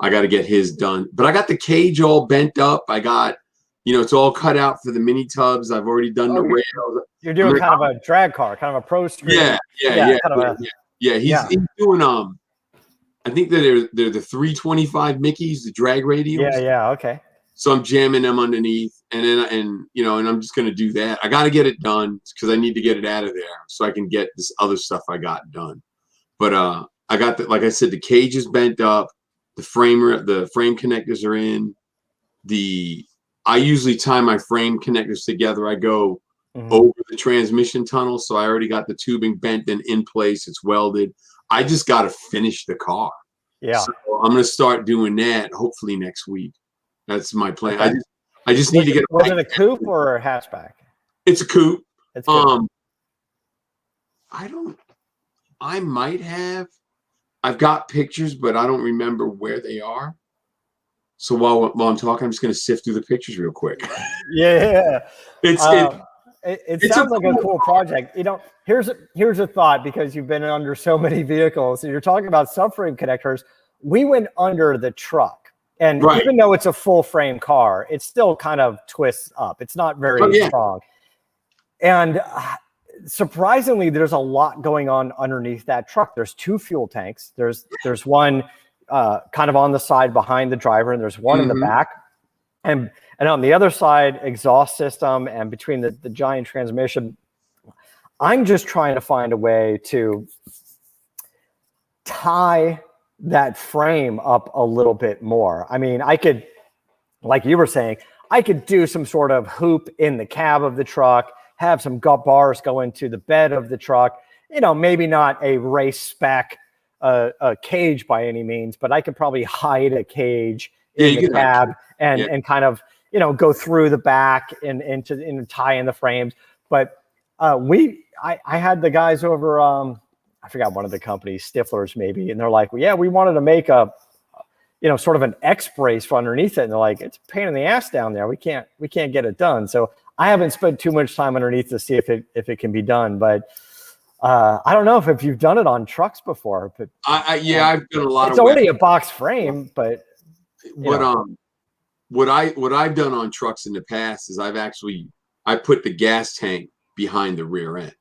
I got to get his done. But I got the cage all bent up. I got, it's all cut out for the mini tubs. I've already done the rails. You're doing kind of a drag car, kind of a pro street. Yeah. He's doing I think that they're the 325 Mickeys, the drag radials. Yeah. Okay. So I'm jamming them underneath, and I'm just gonna do that. I got to get it done because I need to get it out of there so I can get this other stuff I got done. But I got like I said, the cage is bent up, the frame connectors are in. I usually tie my frame connectors together. I go over the transmission tunnel, so I already got the tubing bent and in place. It's welded. I just got to finish the car. Yeah. So I'm going to start doing that hopefully next week. That's my plan. Okay. I just need to get. Was it a coupe or a hatchback? It's a coupe. It's good. I might have. I've got pictures, but I don't remember where they are. So while I'm talking, I'm just going to sift through the pictures real quick. Yeah. It sounds like a cool project. Here's a thought, because you've been under so many vehicles. So you're talking about subframe connectors. We went under the truck, and even though it's a full frame car, it still kind of twists up. It's not very strong. And surprisingly, there's a lot going on underneath that truck. There's 2 fuel tanks. There's one kind of on the side behind the driver, and there's one in the back. And on the other side, exhaust system, and between the giant transmission. I'm just trying to find a way to tie that frame up a little bit more. I mean, I could, like you were saying, I could do some sort of hoop in the cab of the truck, have some bars go into the bed of the truck. Maybe not a race spec a cage by any means, but I could probably hide a cage in the cab and kind of, go through the back and tie in the frames. But I had the guys over, I forgot one of the companies, Stifler's maybe, and they're like, well, yeah, we wanted to make a, sort of an X brace for underneath it. And they're like, it's a pain in the ass down there. We can't get it done. So I haven't spent too much time underneath to see if it can be done. But I don't know if you've done it on trucks before. But I've done a lot. It's already a box frame, but what I've done on trucks in the past is I put the gas tank behind the rear end.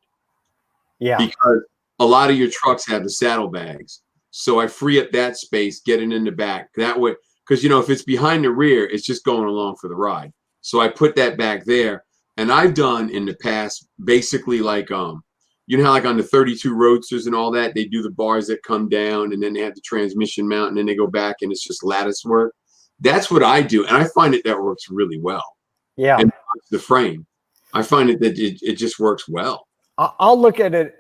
Yeah. Because a lot of your trucks have the saddlebags. So I free up that space, get it in the back. That way, because if it's behind the rear, it's just going along for the ride. So I put that back there. And I've done in the past basically like how like on the 32 Roadsters and all that, they do the bars that come down and then they have the transmission mount and then they go back and it's just lattice work. That's what I do. And I find that works really well. Yeah. And the frame. I find that it just works well. I'll look at it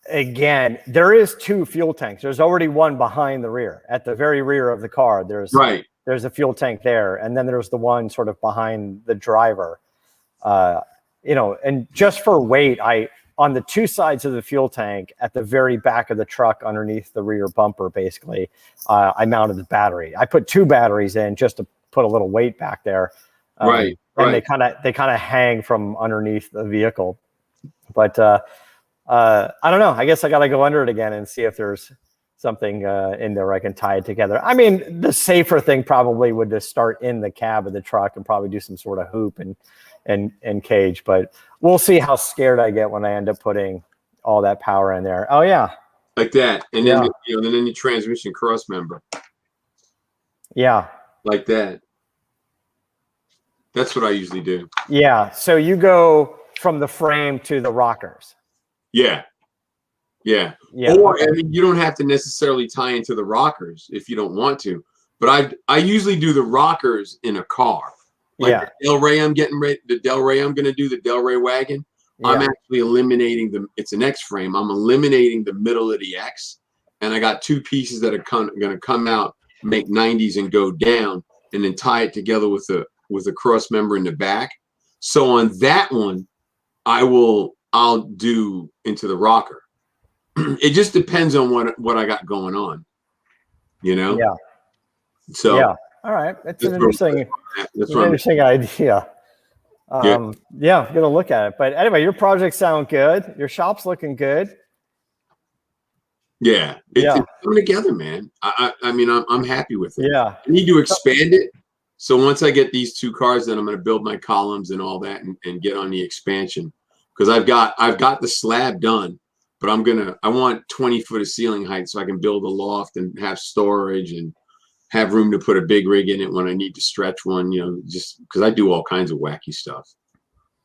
again, there is 2 fuel tanks. There's already one behind the rear, at the very rear of the car. There's a fuel tank there, and then there's the one sort of behind the driver. And just for weight, on the 2 sides of the fuel tank at the very back of the truck underneath the rear bumper, basically, I mounted the battery. I put 2 batteries in just to put a little weight back there. And they kind of hang from underneath the vehicle. But I don't know. I guess I got to go under it again and see if there's something in there I can tie it together. I mean, the safer thing probably would just start in the cab of the truck and probably do some sort of hoop and cage. But we'll see how scared I get when I end up putting all that power in there. Oh yeah, like that, and then and then the transmission cross member. Yeah, like that. That's what I usually do. Yeah. So you go from the frame to the rockers. Yeah. Or I mean, you don't have to necessarily tie into the rockers if you don't want to. But I usually do the rockers in a car. Like the Del Rey I'm getting ready, the Del Rey I'm going to do, the Del Rey wagon. Yeah. I'm actually eliminating it's an X frame. I'm eliminating the middle of the X. And I got 2 pieces that are going to come out, make 90s and go down, and then tie it together with a cross member in the back. So on that one, I'll do into the rocker. It just depends on what I got going on, Yeah. So yeah. All right. That's an interesting idea. Yeah, I'm gonna look at it. But anyway, your projects sound good. Your shop's looking good. Yeah. It's coming together, man. I mean, I'm happy with it. Yeah. I need to expand it. So once I get these 2 cars, then I'm going to build my columns and all that and get on the expansion. Because I've got the slab done, but I want 20 foot of ceiling height so I can build a loft and have storage and have room to put a big rig in it when I need to stretch one, just because I do all kinds of wacky stuff.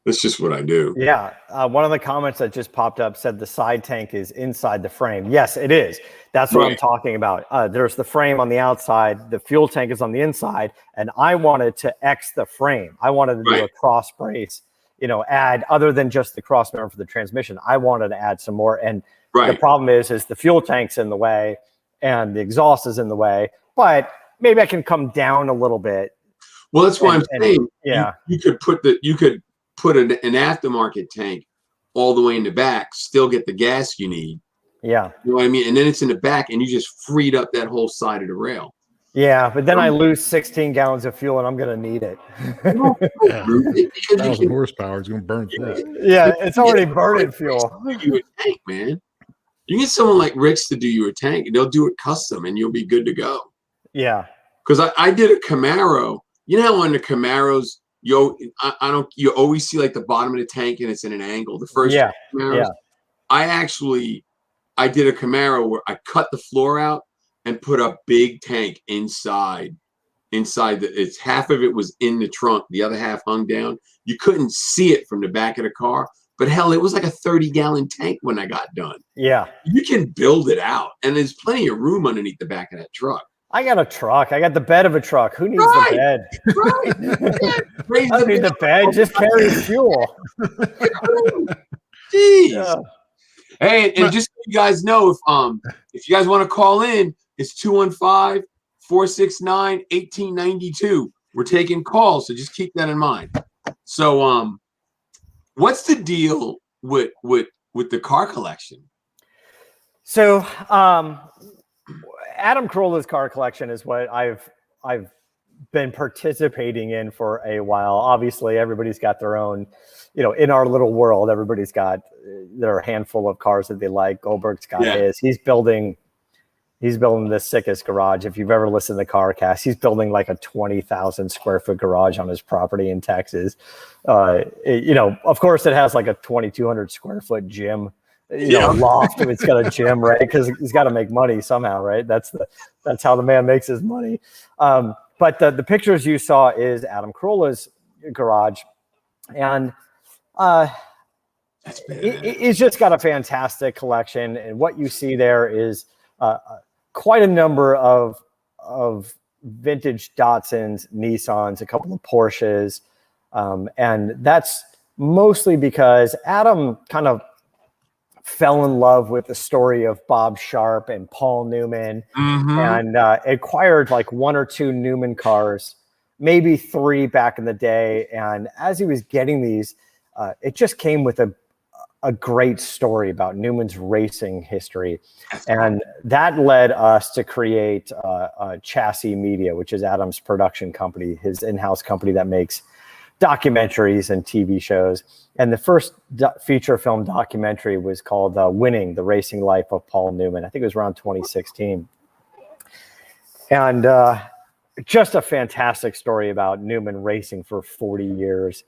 That's just what I do. Yeah. One of the comments that just popped up said the side tank is inside the frame. Yes, it is. That's what I'm talking about. There's the frame on the outside. The fuel tank is on the inside. And I wanted to X the frame. I wanted to do a cross brace, add other than just the cross member for the transmission. I wanted to add some more. And the problem is the fuel tank's in the way and the exhaust is in the way. But maybe I can come down a little bit. Well, that's why I'm saying you could put an aftermarket tank all the way in the back, still get the gas you need. Yeah. You know what I mean? And then it's in the back and you just freed up that whole side of the rail. Yeah, but then I lose 16 gallons of fuel and I'm going to need it. 1,000 horsepower is going to burn through it. Yeah, it's already burning fuel. You a tank, man. You get someone like Rick's to do you a tank and they'll do it custom and you'll be good to go. Yeah. Because I did a Camaro. You know how on the Camaros, you always see like the bottom of the tank and it's in an angle. The first Camaros, I did a Camaro where I cut the floor out and put a big tank inside. It's half of it was in the trunk, the other half hung down. You couldn't see it from the back of the car, but hell, it was like a 30-gallon tank when I got done. Yeah, you can build it out, and there's plenty of room underneath the back of that truck. I got a truck. I got the bed of a truck. Who needs the bed? I don't need the bed. Just carry fuel. Jeez. Yeah. Hey, and just so you guys know, if you guys want to call in, it's 215-469-1892. We're taking calls, so just keep that in mind. So, what's the deal with the car collection? So, Adam Carolla's car collection is what I've been participating in for a while. Obviously, everybody's got their own, in our little world, everybody's got their handful of cars that they like. Goldberg's got his. He's building the sickest garage. If you've ever listened to CarCast, he's building like a 20,000 square foot garage on his property in Texas. Of course, it has like a 2,200 square foot gym. Loft. It's got a gym, right? Because he's got to make money somehow, right? That's how the man makes his money. But the pictures you saw is Adam Carolla's garage, and he's just got a fantastic collection. And what you see there is quite a number of vintage Datsuns, Nissans, a couple of Porsches, and that's mostly because Adam kind of fell in love with the story of Bob Sharp and Paul Newman, and acquired like 1 or 2 Newman cars, maybe 3 back in the day. And as he was getting these, it just came with a great story about Newman's racing history. And that led us to create Chassis Media, which is Adam's production company, his in-house company that makes documentaries and TV shows. And the first feature film documentary was called Winning: The Racing Life of Paul Newman. I think it was around 2016. And just a fantastic story about Newman racing for 40 years.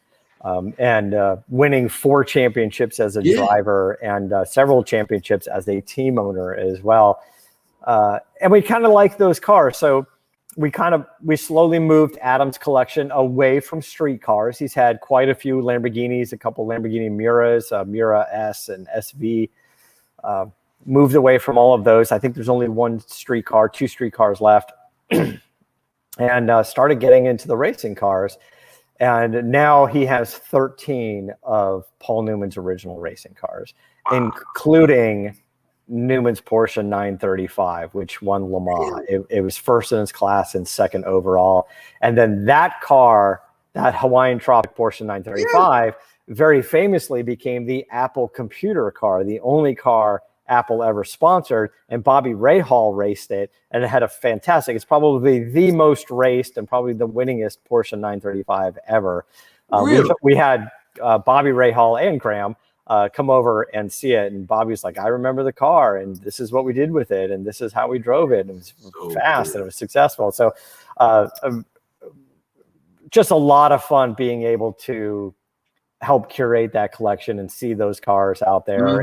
And winning 4 championships as a driver and several championships as a team owner as well. And we kind of like those cars. So we slowly moved Adam's collection away from street cars. He's had quite a few Lamborghinis, a couple Lamborghini Miuras, Miura S and SV. Moved away from all of those. I think there's only 2 street cars left. And started getting into the racing cars. And now he has 13 of Paul Newman's original racing cars, including Newman's Porsche 935, which won Le Mans. It was first in its class and second overall. And then that car, that Hawaiian Tropic Porsche 935, very famously became the Apple computer car, the only car Apple ever sponsored, and Bobby Rahal raced it, and it had a fantastic, it's probably the most raced and probably the winningest Porsche 935 ever. Really? We had Bobby Rahal and Graham come over and see it, and Bobby's like, I remember the car, and this is what we did with it, and this is how we drove it, and it was so fast cool. And it was successful. So just a lot of fun being able to help curate that collection and see those cars out there,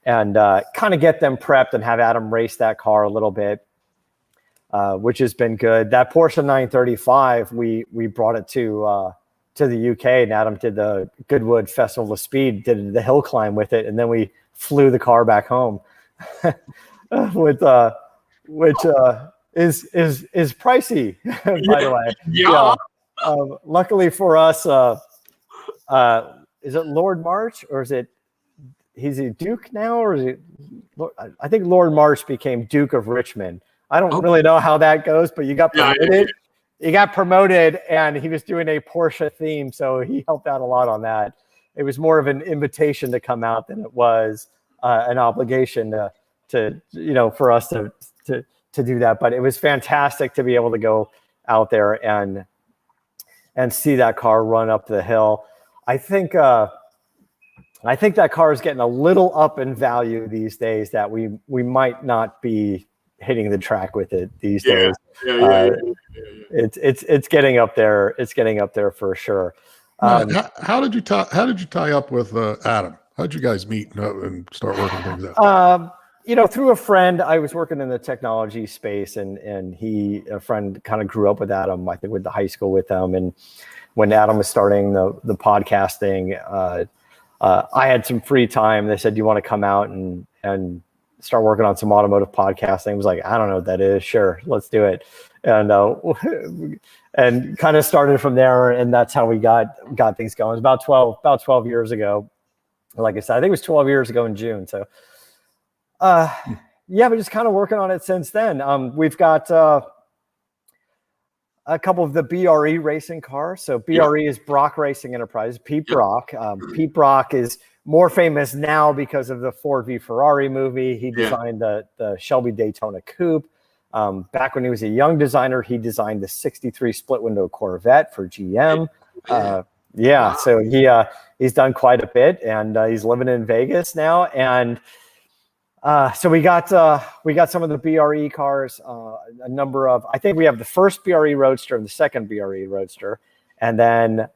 and kind of get them prepped and have Adam race that car a little bit, which has been good. That Porsche 935, we brought it to the UK, and Adam did the Goodwood Festival of Speed, did the hill climb with it, and then we flew the car back home, with which is pricey, by the way. Yeah. Luckily for us, is it Lord March, or is it? He's a Duke now, or is it? I think Lord March became Duke of Richmond. I don't really know how that goes, but you got promoted. He got promoted, and he was doing a Porsche theme, so he helped out a lot on that. It was more of an invitation to come out than it was an obligation to for us to do that. But it was fantastic to be able to go out there and see that car run up the hill. I think that car is getting a little up in value these days, that we might not be hitting the track with it these days. It's getting up there. It's getting up there for sure. How did you tie up with Adam? How did you guys meet and start working things out? Through a friend. I was working in the technology space, and a friend kind of grew up with Adam. I think went to high school with him, and when Adam was starting the podcasting, I had some free time. They said, do you want to come out and start working on some automotive podcasting? I was like, I don't know what that is. Sure, let's do it. And kind of started from there. And that's how we got things going. It was about 12 years ago. Like I said, I think it was 12 years ago in June. So, we're just kind of working on it since then. We've got a couple of the BRE racing cars. So BRE is Brock Racing Enterprise, Pete Brock. Pete Brock is more famous now because of the Ford v Ferrari movie. He designed the Shelby Daytona Coupe. Back when he was a young designer, he designed the 63 split window Corvette for GM. So he's done quite a bit, and he's living in Vegas now. And so we got some of the BRE cars, a number of, I think we have the first BRE Roadster and the second BRE Roadster. And then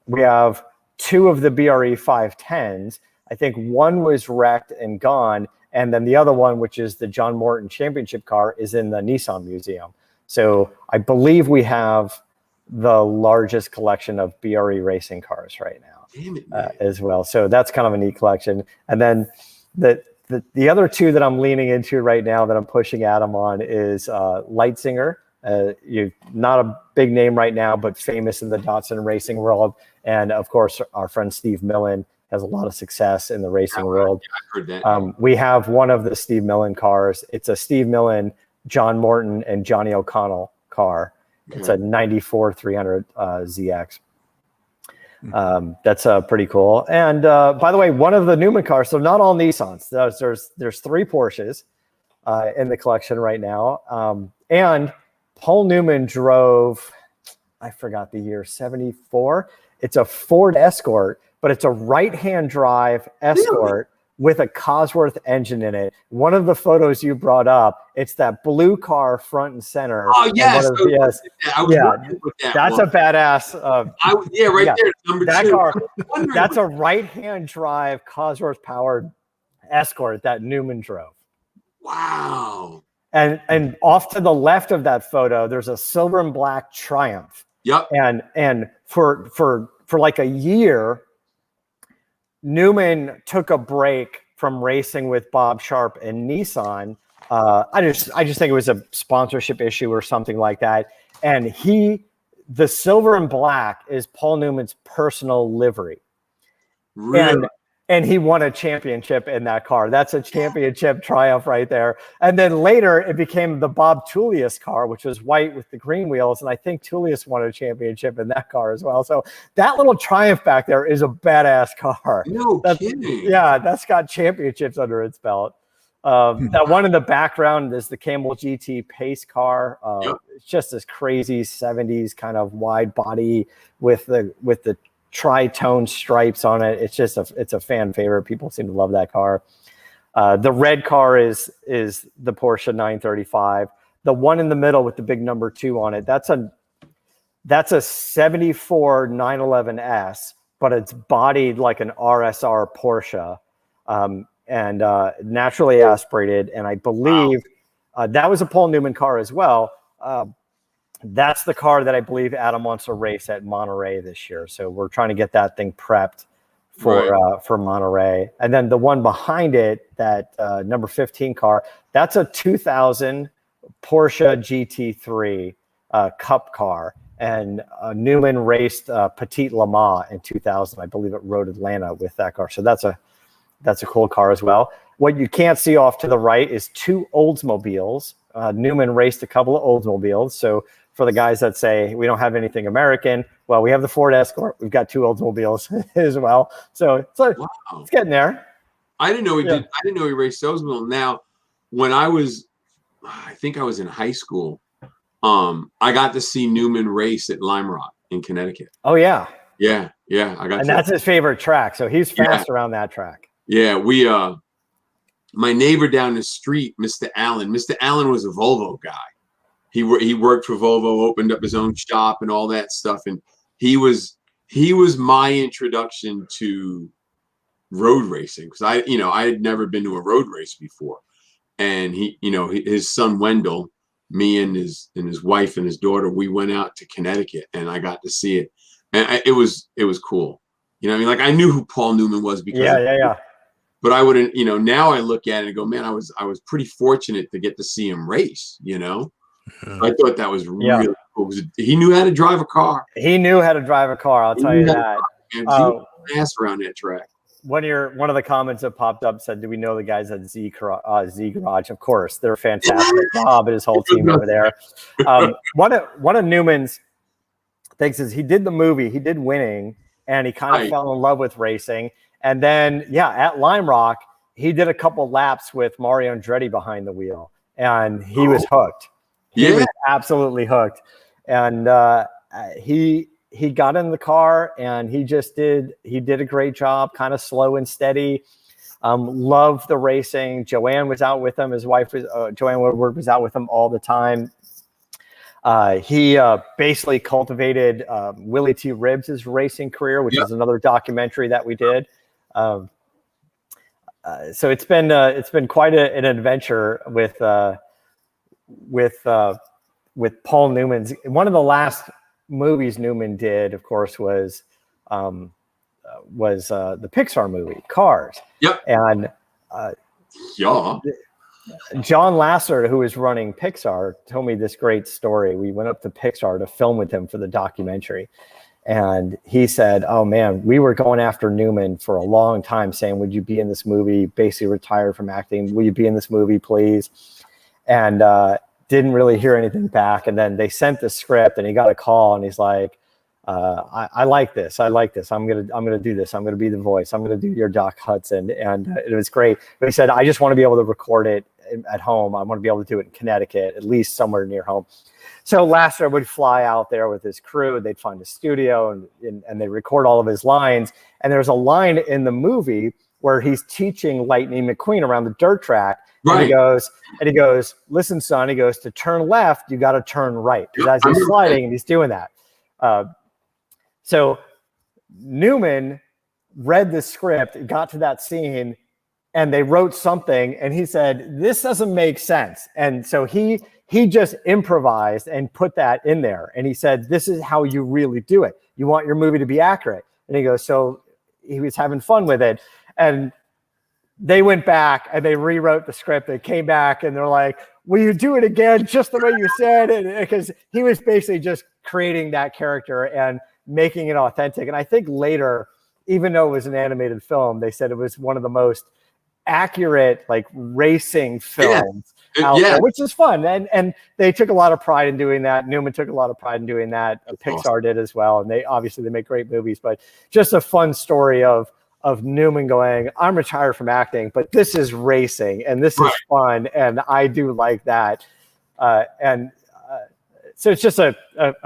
we have 2 of the BRE 510s. I think one was wrecked and gone. And then the other one, which is the John Morton Championship car, is in the Nissan Museum. So I believe we have the largest collection of BRE racing cars right now as well. So that's kind of a neat collection. And then the other 2 that I'm leaning into right now that I'm pushing Adam on is Leitzinger. You're not a big name right now, but famous in the Datsun racing world. And of course, our friend Steve Millen has a lot of success in the racing world. I've heard that. We have one of the Steve Millen cars. It's a Steve Millen, John Morton, and Johnny O'Connell car. Okay. It's a 94 300 ZX. That's pretty cool. And by the way, one of the Newman cars, so not all Nissans. There's 3 Porsches in the collection right now. And Paul Newman drove, I forgot the year, 74. It's a Ford Escort, but it's a right-hand drive Escort with a Cosworth engine in it. One of the photos you brought up, it's that blue car front and center. Oh, yes. That's a badass. There. Number that 2. car, that's a right-hand drive Cosworth powered Escort that Newman drove. Wow. And off to the left of that photo, there's a silver and black Triumph. Yep. And for like a year, Newman took a break from racing with Bob Sharp and Nissan. I just think it was a sponsorship issue or something like that. And the silver and black is Paul Newman's personal livery. Really? And he won a championship in that car. That's a championship Triumph right there. And then later it became the Bob Tullius car, which was white with the green wheels. And I think Tullius won a championship in that car as well. So that little Triumph back there is a badass car. No kidding. Yeah, that's got championships under its belt. That one in the background is the Campbell GT pace car. It's just this crazy 70s kind of wide body with the tri-tone stripes on it. It's a fan favorite. People seem to love that car. The red car is the Porsche 935. The one in the middle with the big number 2 on it, that's a 74 911S, but it's bodied like an RSR Porsche, and naturally aspirated. And I believe that was a Paul Newman car as well. That's the car that I believe Adam wants to race at Monterey this year. So we're trying to get that thing prepped for Monterey. And then the one behind it, that number 15 car, that's a 2000 Porsche GT3 Cup car. And Newman raced Petit Le Mans in 2000. I believe it rode Atlanta with that car. So that's a cool car as well. What you can't see off to the right is 2 Oldsmobiles. Newman raced a couple of Oldsmobiles. So for the guys that say we don't have anything American, well, we have the Ford Escort. We've got 2 Oldsmobiles as well. So it's getting there. I didn't know he did. I didn't know he raced Oldsmobile. Now, when I think I was in high school, I got to see Newman race at Lime Rock in Connecticut. Oh yeah. Yeah. I got. And that's his favorite track. So he's fast around that track. Yeah, my neighbor down the street, Mr. Allen. Mr. Allen was a Volvo guy. He worked for Volvo, opened up his own shop and all that stuff. And he was my introduction to road racing, because I had never been to a road race before. And his son Wendell, me and his wife and his daughter, we went out to Connecticut and I got to see it. And it was cool. You know what I mean? Like, I knew who Paul Newman was because but I wouldn't, now I look at it and go, man, I was pretty fortunate to get to see him race, I thought that was really cool. He knew how to drive a car. I'll tell you that. He was fast around that track. One of the comments that popped up said, do we know the guys at Z Garage? Of course, they're fantastic. Bob and his whole team over there. One of Newman's things is he did the movie, he did Winning, and he kind of fell in love with racing. And then, at Lime Rock, he did a couple laps with Mario Andretti behind the wheel, and he was hooked. He was absolutely hooked. And he got in the car, and he did a great job, kind of slow and steady. Loved the racing. Joanne was out with him. His wife was Joanne Woodward was out with him all the time. He basically cultivated Willie T. Ribbs' racing career, which is another documentary that we did. So it's been quite an adventure with Paul Newman's. One of the last movies Newman did, of course, was the Pixar movie Cars. Yep. And John Lasser, who is running Pixar, told me this great story. We went up to Pixar to film with him for the documentary. And he said, oh man, we were going after Newman for a long time saying, would you be in this movie? Basically retired from acting. Will you be in this movie, please? And didn't really hear anything back. And then they sent the script and he got a call and he's like, I like this. I like this. I'm gonna do this. I'm gonna be the voice. I'm gonna do your Doc Hudson. And it was great. But he said, I just want to be able to record it at home. I want to be able to do it in Connecticut, at least somewhere near home. So Lasseter would fly out there with his crew. They'd find a studio and they record all of his lines. And there's a line in the movie where he's teaching Lightning McQueen around the dirt track. Right. And he goes, listen, son, he goes, to turn left, you got to turn right. Because as he's sliding and he's doing that. So Newman read the script, got to that scene, and they wrote something, and he said, this doesn't make sense. And so he just improvised and put that in there. And he said, this is how you really do it. You want your movie to be accurate. And he goes, so he was having fun with it. And they went back and they rewrote the script. They came back and they're like, will you do it again just the way you said? And because he was basically just creating that character and making it authentic. And I think later, even though it was an animated film, they said it was one of the most accurate, like, racing films out there, which is fun. And they took a lot of pride in doing that. Newman took a lot of pride in doing that. Pixar did as well. And they make great movies, but just a fun story of Newman going, I'm retired from acting, but this is racing and this is fun. And I do like that. So it's just a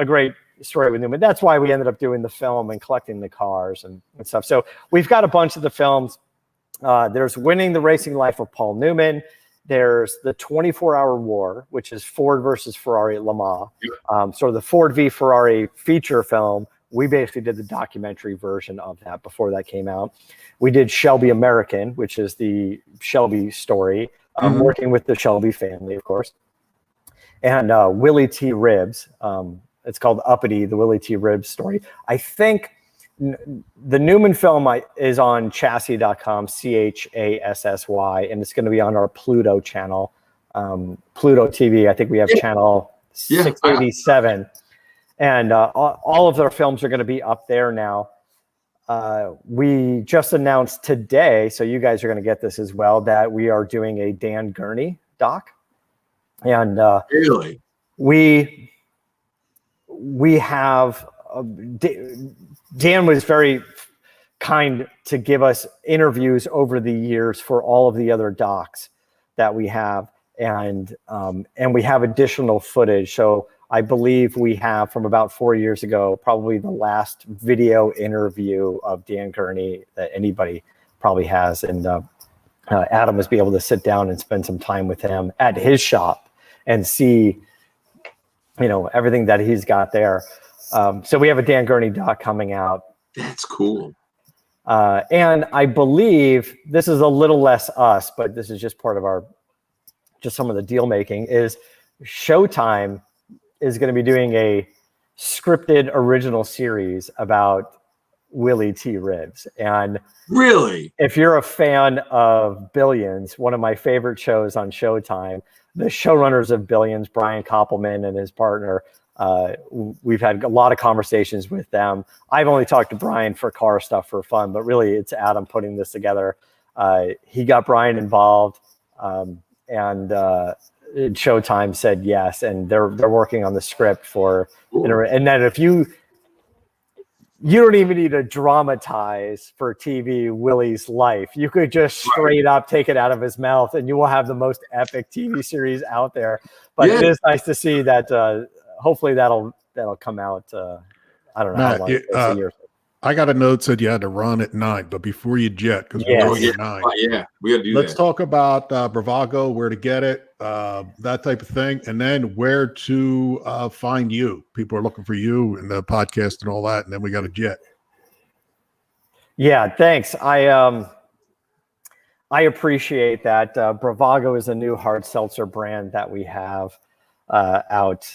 great story with Newman. That's why we ended up doing the film and collecting the cars and stuff. So we've got a bunch of the films. There's Winning the Racing Life of Paul Newman. There's the 24-Hour War, which is Ford versus Ferrari at Le Mans. Sort of the Ford v Ferrari feature film. We basically did the documentary version of that before that came out. We did Shelby American, which is the Shelby story, working with the Shelby family, of course. And Willie T. Ribbs. It's called Uppity, the Willie T. Ribbs story. I think the Newman film is on chassis.com, CHASSY, and it's going to be on our Pluto channel, Pluto TV. I think we have channel 687. And all of their films are going to be up there now. We just announced today, so you guys are going to get this as well, that we are doing a Dan Gurney doc. And really, we have Dan was very kind to give us interviews over the years for all of the other docs that we have, and we have additional footage. So I believe we have, from about 4 years ago, probably the last video interview of Dan Gurney that anybody probably has. And Adam was able to sit down and spend some time with him at his shop and see, everything that he's got there. So we have a Dan Gurney doc coming out. That's cool. And I believe this is a little less us, but this is just part of some of the deal making, is Showtime is going to be doing a scripted original series about Willie T. Ribbs. And really, if you're a fan of Billions, one of my favorite shows on Showtime, the showrunners of Billions, Brian Koppelman and his partner, we've had a lot of conversations with them. I've only talked to Brian for car stuff for fun, but really it's Adam putting this together. He got Brian involved, and Showtime said yes, and they're working on the script for. And then if you don't even need to dramatize for TV Willie's life. You could just straight up take it out of his mouth, and you will have the most epic TV series out there. But it is nice to see that. Hopefully that'll come out. I don't know how long. It's a year. I got a note said you had to run at 9, but before you jet, because we're going at 9. We got to do Let's talk about Bravago, where to get it, that type of thing, and then where to find you. People are looking for you in the podcast and all that, and then we got to jet. Yeah, thanks. I appreciate that. Bravago is a new hard seltzer brand that we have out.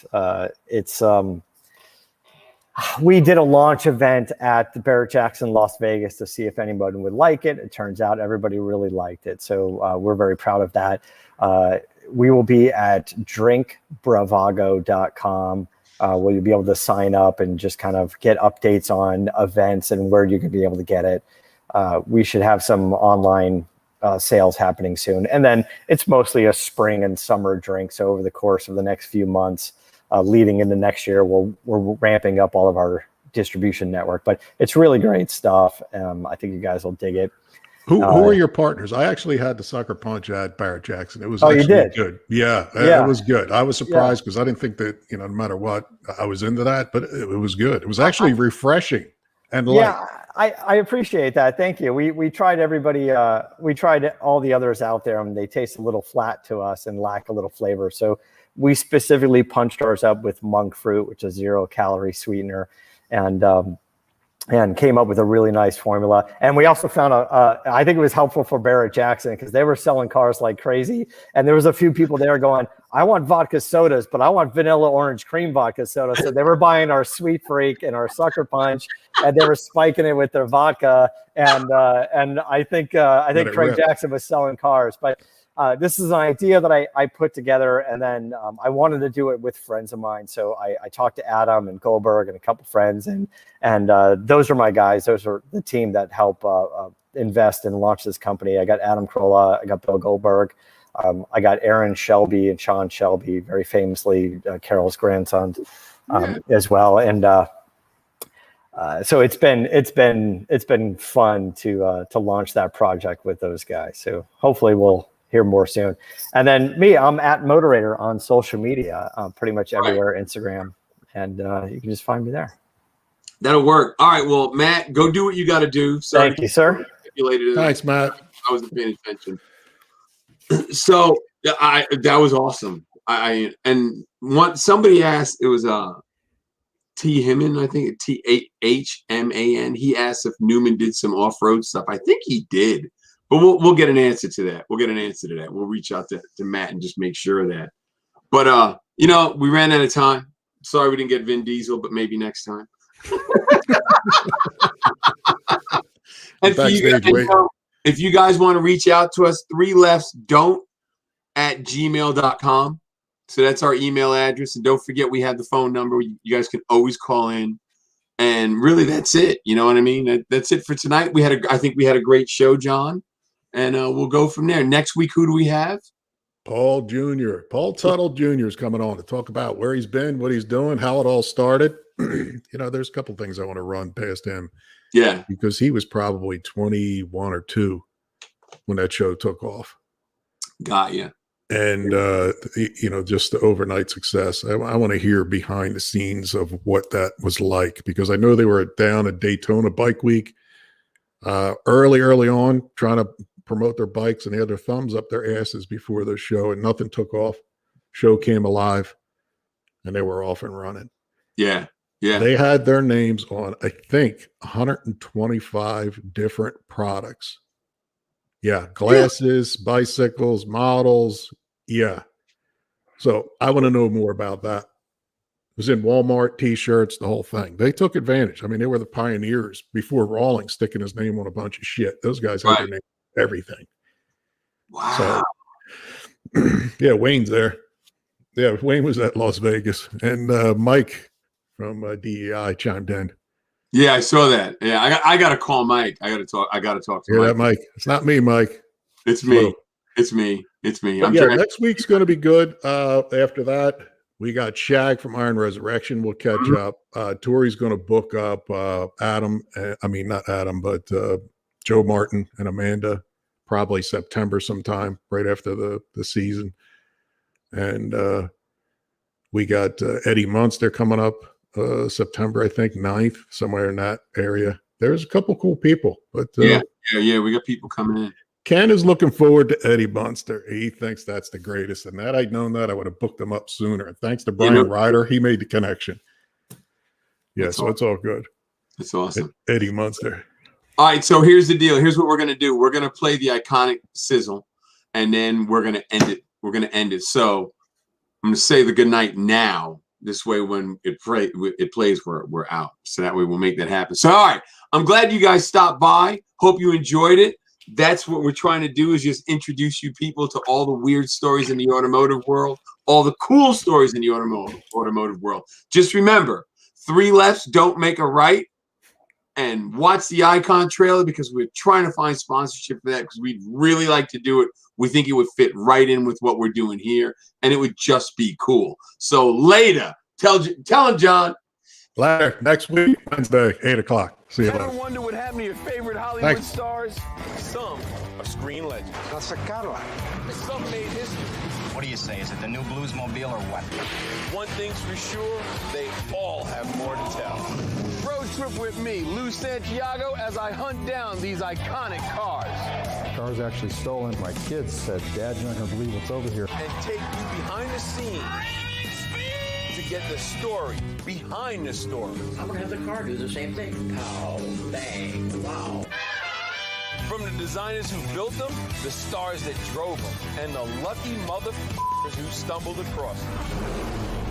We did a launch event at the Barrett-Jackson Las Vegas to see if anybody would like it. It turns out everybody really liked it. So we're very proud of that. We will be at drinkbravago.com where you'll be able to sign up and just kind of get updates on events and where you could be able to get it. We should have some online sales happening soon. And then it's mostly a spring and summer drink. So over the course of the next few months, leading into next year, we're ramping up all of our distribution network. But it's really great stuff. I think you guys will dig it. Who are your partners? I actually had the Sucker Punch at Barrett Jackson. It was you did? Good. Yeah, it was good. I was surprised because I didn't think that, no matter what, I was into that, but it was good. It was actually refreshing and light. Yeah, I appreciate that. Thank you. We tried everybody. We tried all the others out there, and they taste a little flat to us and lack a little flavor. So we specifically punched ours up with monk fruit, which is 0-calorie sweetener, and came up with a really nice formula. And we also found I think it was helpful for Barrett Jackson because they were selling cars like crazy. And there was a few people there going, I want vodka sodas, but I want vanilla orange cream vodka soda. So they were buying our Sweet Freak and our Sucker Punch, and they were spiking it with their vodka. And I think Craig Jackson was selling cars. But this is an idea that I put together, and then I wanted to do it with friends of mine. So I talked to Adam and Goldberg and a couple friends, and those are my guys. Those are the team that help invest and launch this company. I got Adam Carolla, I got Bill Goldberg, I got Aaron Shelby and Sean Shelby, very famously Carol's grandson, as well. And so it's been fun to launch that project with those guys. So hopefully we'll hear more soon. And then I'm at Motorator on social media, pretty much everywhere, Instagram, and you can just find me there. That'll work. All right. Well, Matt, go do what you got to do. Sorry. Thank you, sir. Thanks, Matt. I wasn't paying attention. So that was awesome. Somebody asked, it was T. Himman, I think THMAN. He asked if Newman did some off-road stuff. I think he did. But we'll get an answer to that. We'll reach out to Matt and just make sure of that. But we ran out of time. Sorry we didn't get Vin Diesel, but maybe next time. And if you guys want to reach out to us, 3leftsdon't@gmail.com. So that's our email address. And don't forget, we have the phone number. You guys can always call in. And really, that's it. You know what I mean? That's it for tonight. I think we had a great show, John. And we'll go from there. Next week, who do we have? Paul Tuttle Jr. is coming on to talk about where he's been, what he's doing, how it all started. There's a couple things I want to run past him. Yeah. Because he was probably 21 or 2 when that show took off. Got you. And, just the overnight success. I want to hear behind the scenes of what that was like, because I know they were down at Daytona Bike Week early on, trying to promote their bikes, and they had their thumbs up their asses before the show, and nothing took off. Show came alive, and they were off and running. Yeah. Yeah. They had their names on, I think, 125 different products. Yeah. Glasses, bicycles, models. Yeah. So I want to know more about that. It was in Walmart, T-shirts, the whole thing. They took advantage. I mean, they were the pioneers before Rawlings sticking his name on a bunch of shit. Those guys had their name on everything. Wow. So, yeah, Wayne's there. Yeah, Wayne was at Las Vegas. And Mike from DEI chimed in. Yeah, I saw that. Yeah, I got to call Mike. I got to talk to Mike. That Mike. It's not me, Mike. It's me. It's me. Next week's going to be good. After that, we got Shag from Iron Resurrection. We'll catch up. Tori's going to book up Adam. Not Adam, but Joe Martin and Amanda, probably September sometime, right after the season. And we got Eddie Munster coming up September, I think, 9th, somewhere in that area. There's a couple cool people. But yeah, we got people coming in. Ken is looking forward to Eddie Munster. He thinks that's the greatest. And that I'd known that, I would have booked him up sooner. And thanks to Brian Ryder, he made the connection. Yeah, so it's all good. It's awesome. Eddie Munster. All right, so here's the deal. Here's what we're going to do. We're going to play the iconic sizzle, and then we're going to end it. So I'm going to say the good night now. This way, when it plays, we're out. So that way we'll make that happen. So, all right, I'm glad you guys stopped by. Hope you enjoyed it. That's what we're trying to do, is just introduce you people to all the weird stories in the automotive world. all the cool stories in the automotive world. Just remember, 3 lefts don't make a right. And watch the Icon trailer because we're trying to find sponsorship for that because we'd really like to do it. We think it would fit right in with what we're doing here, and it would just be cool. So later, tell him, John. Later, next week, Wednesday, 8 o'clock. See you later. Ever wonder what happened to your favorite Hollywood stars? Some are screen legends. That's a Cadillac. Some made history. What do you say? Is it the new Bluesmobile or what? One thing's for sure, they all have more to tell. Road trip with me, Lou Santiago, as I hunt down these iconic cars. The car's actually stolen. My kids said, Dad, you're not going to believe what's over here. And take you behind the scenes to get the story behind the story. I'm gonna have the car do the same thing. Pow, bang, wow. From the designers who built them, the stars that drove them, and the lucky motherfuckers who stumbled across them.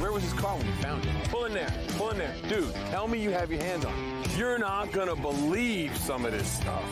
Where was his car when you found it? Pull in there, pull in there. Dude, tell me you have your hands on it. You're not gonna believe some of this stuff.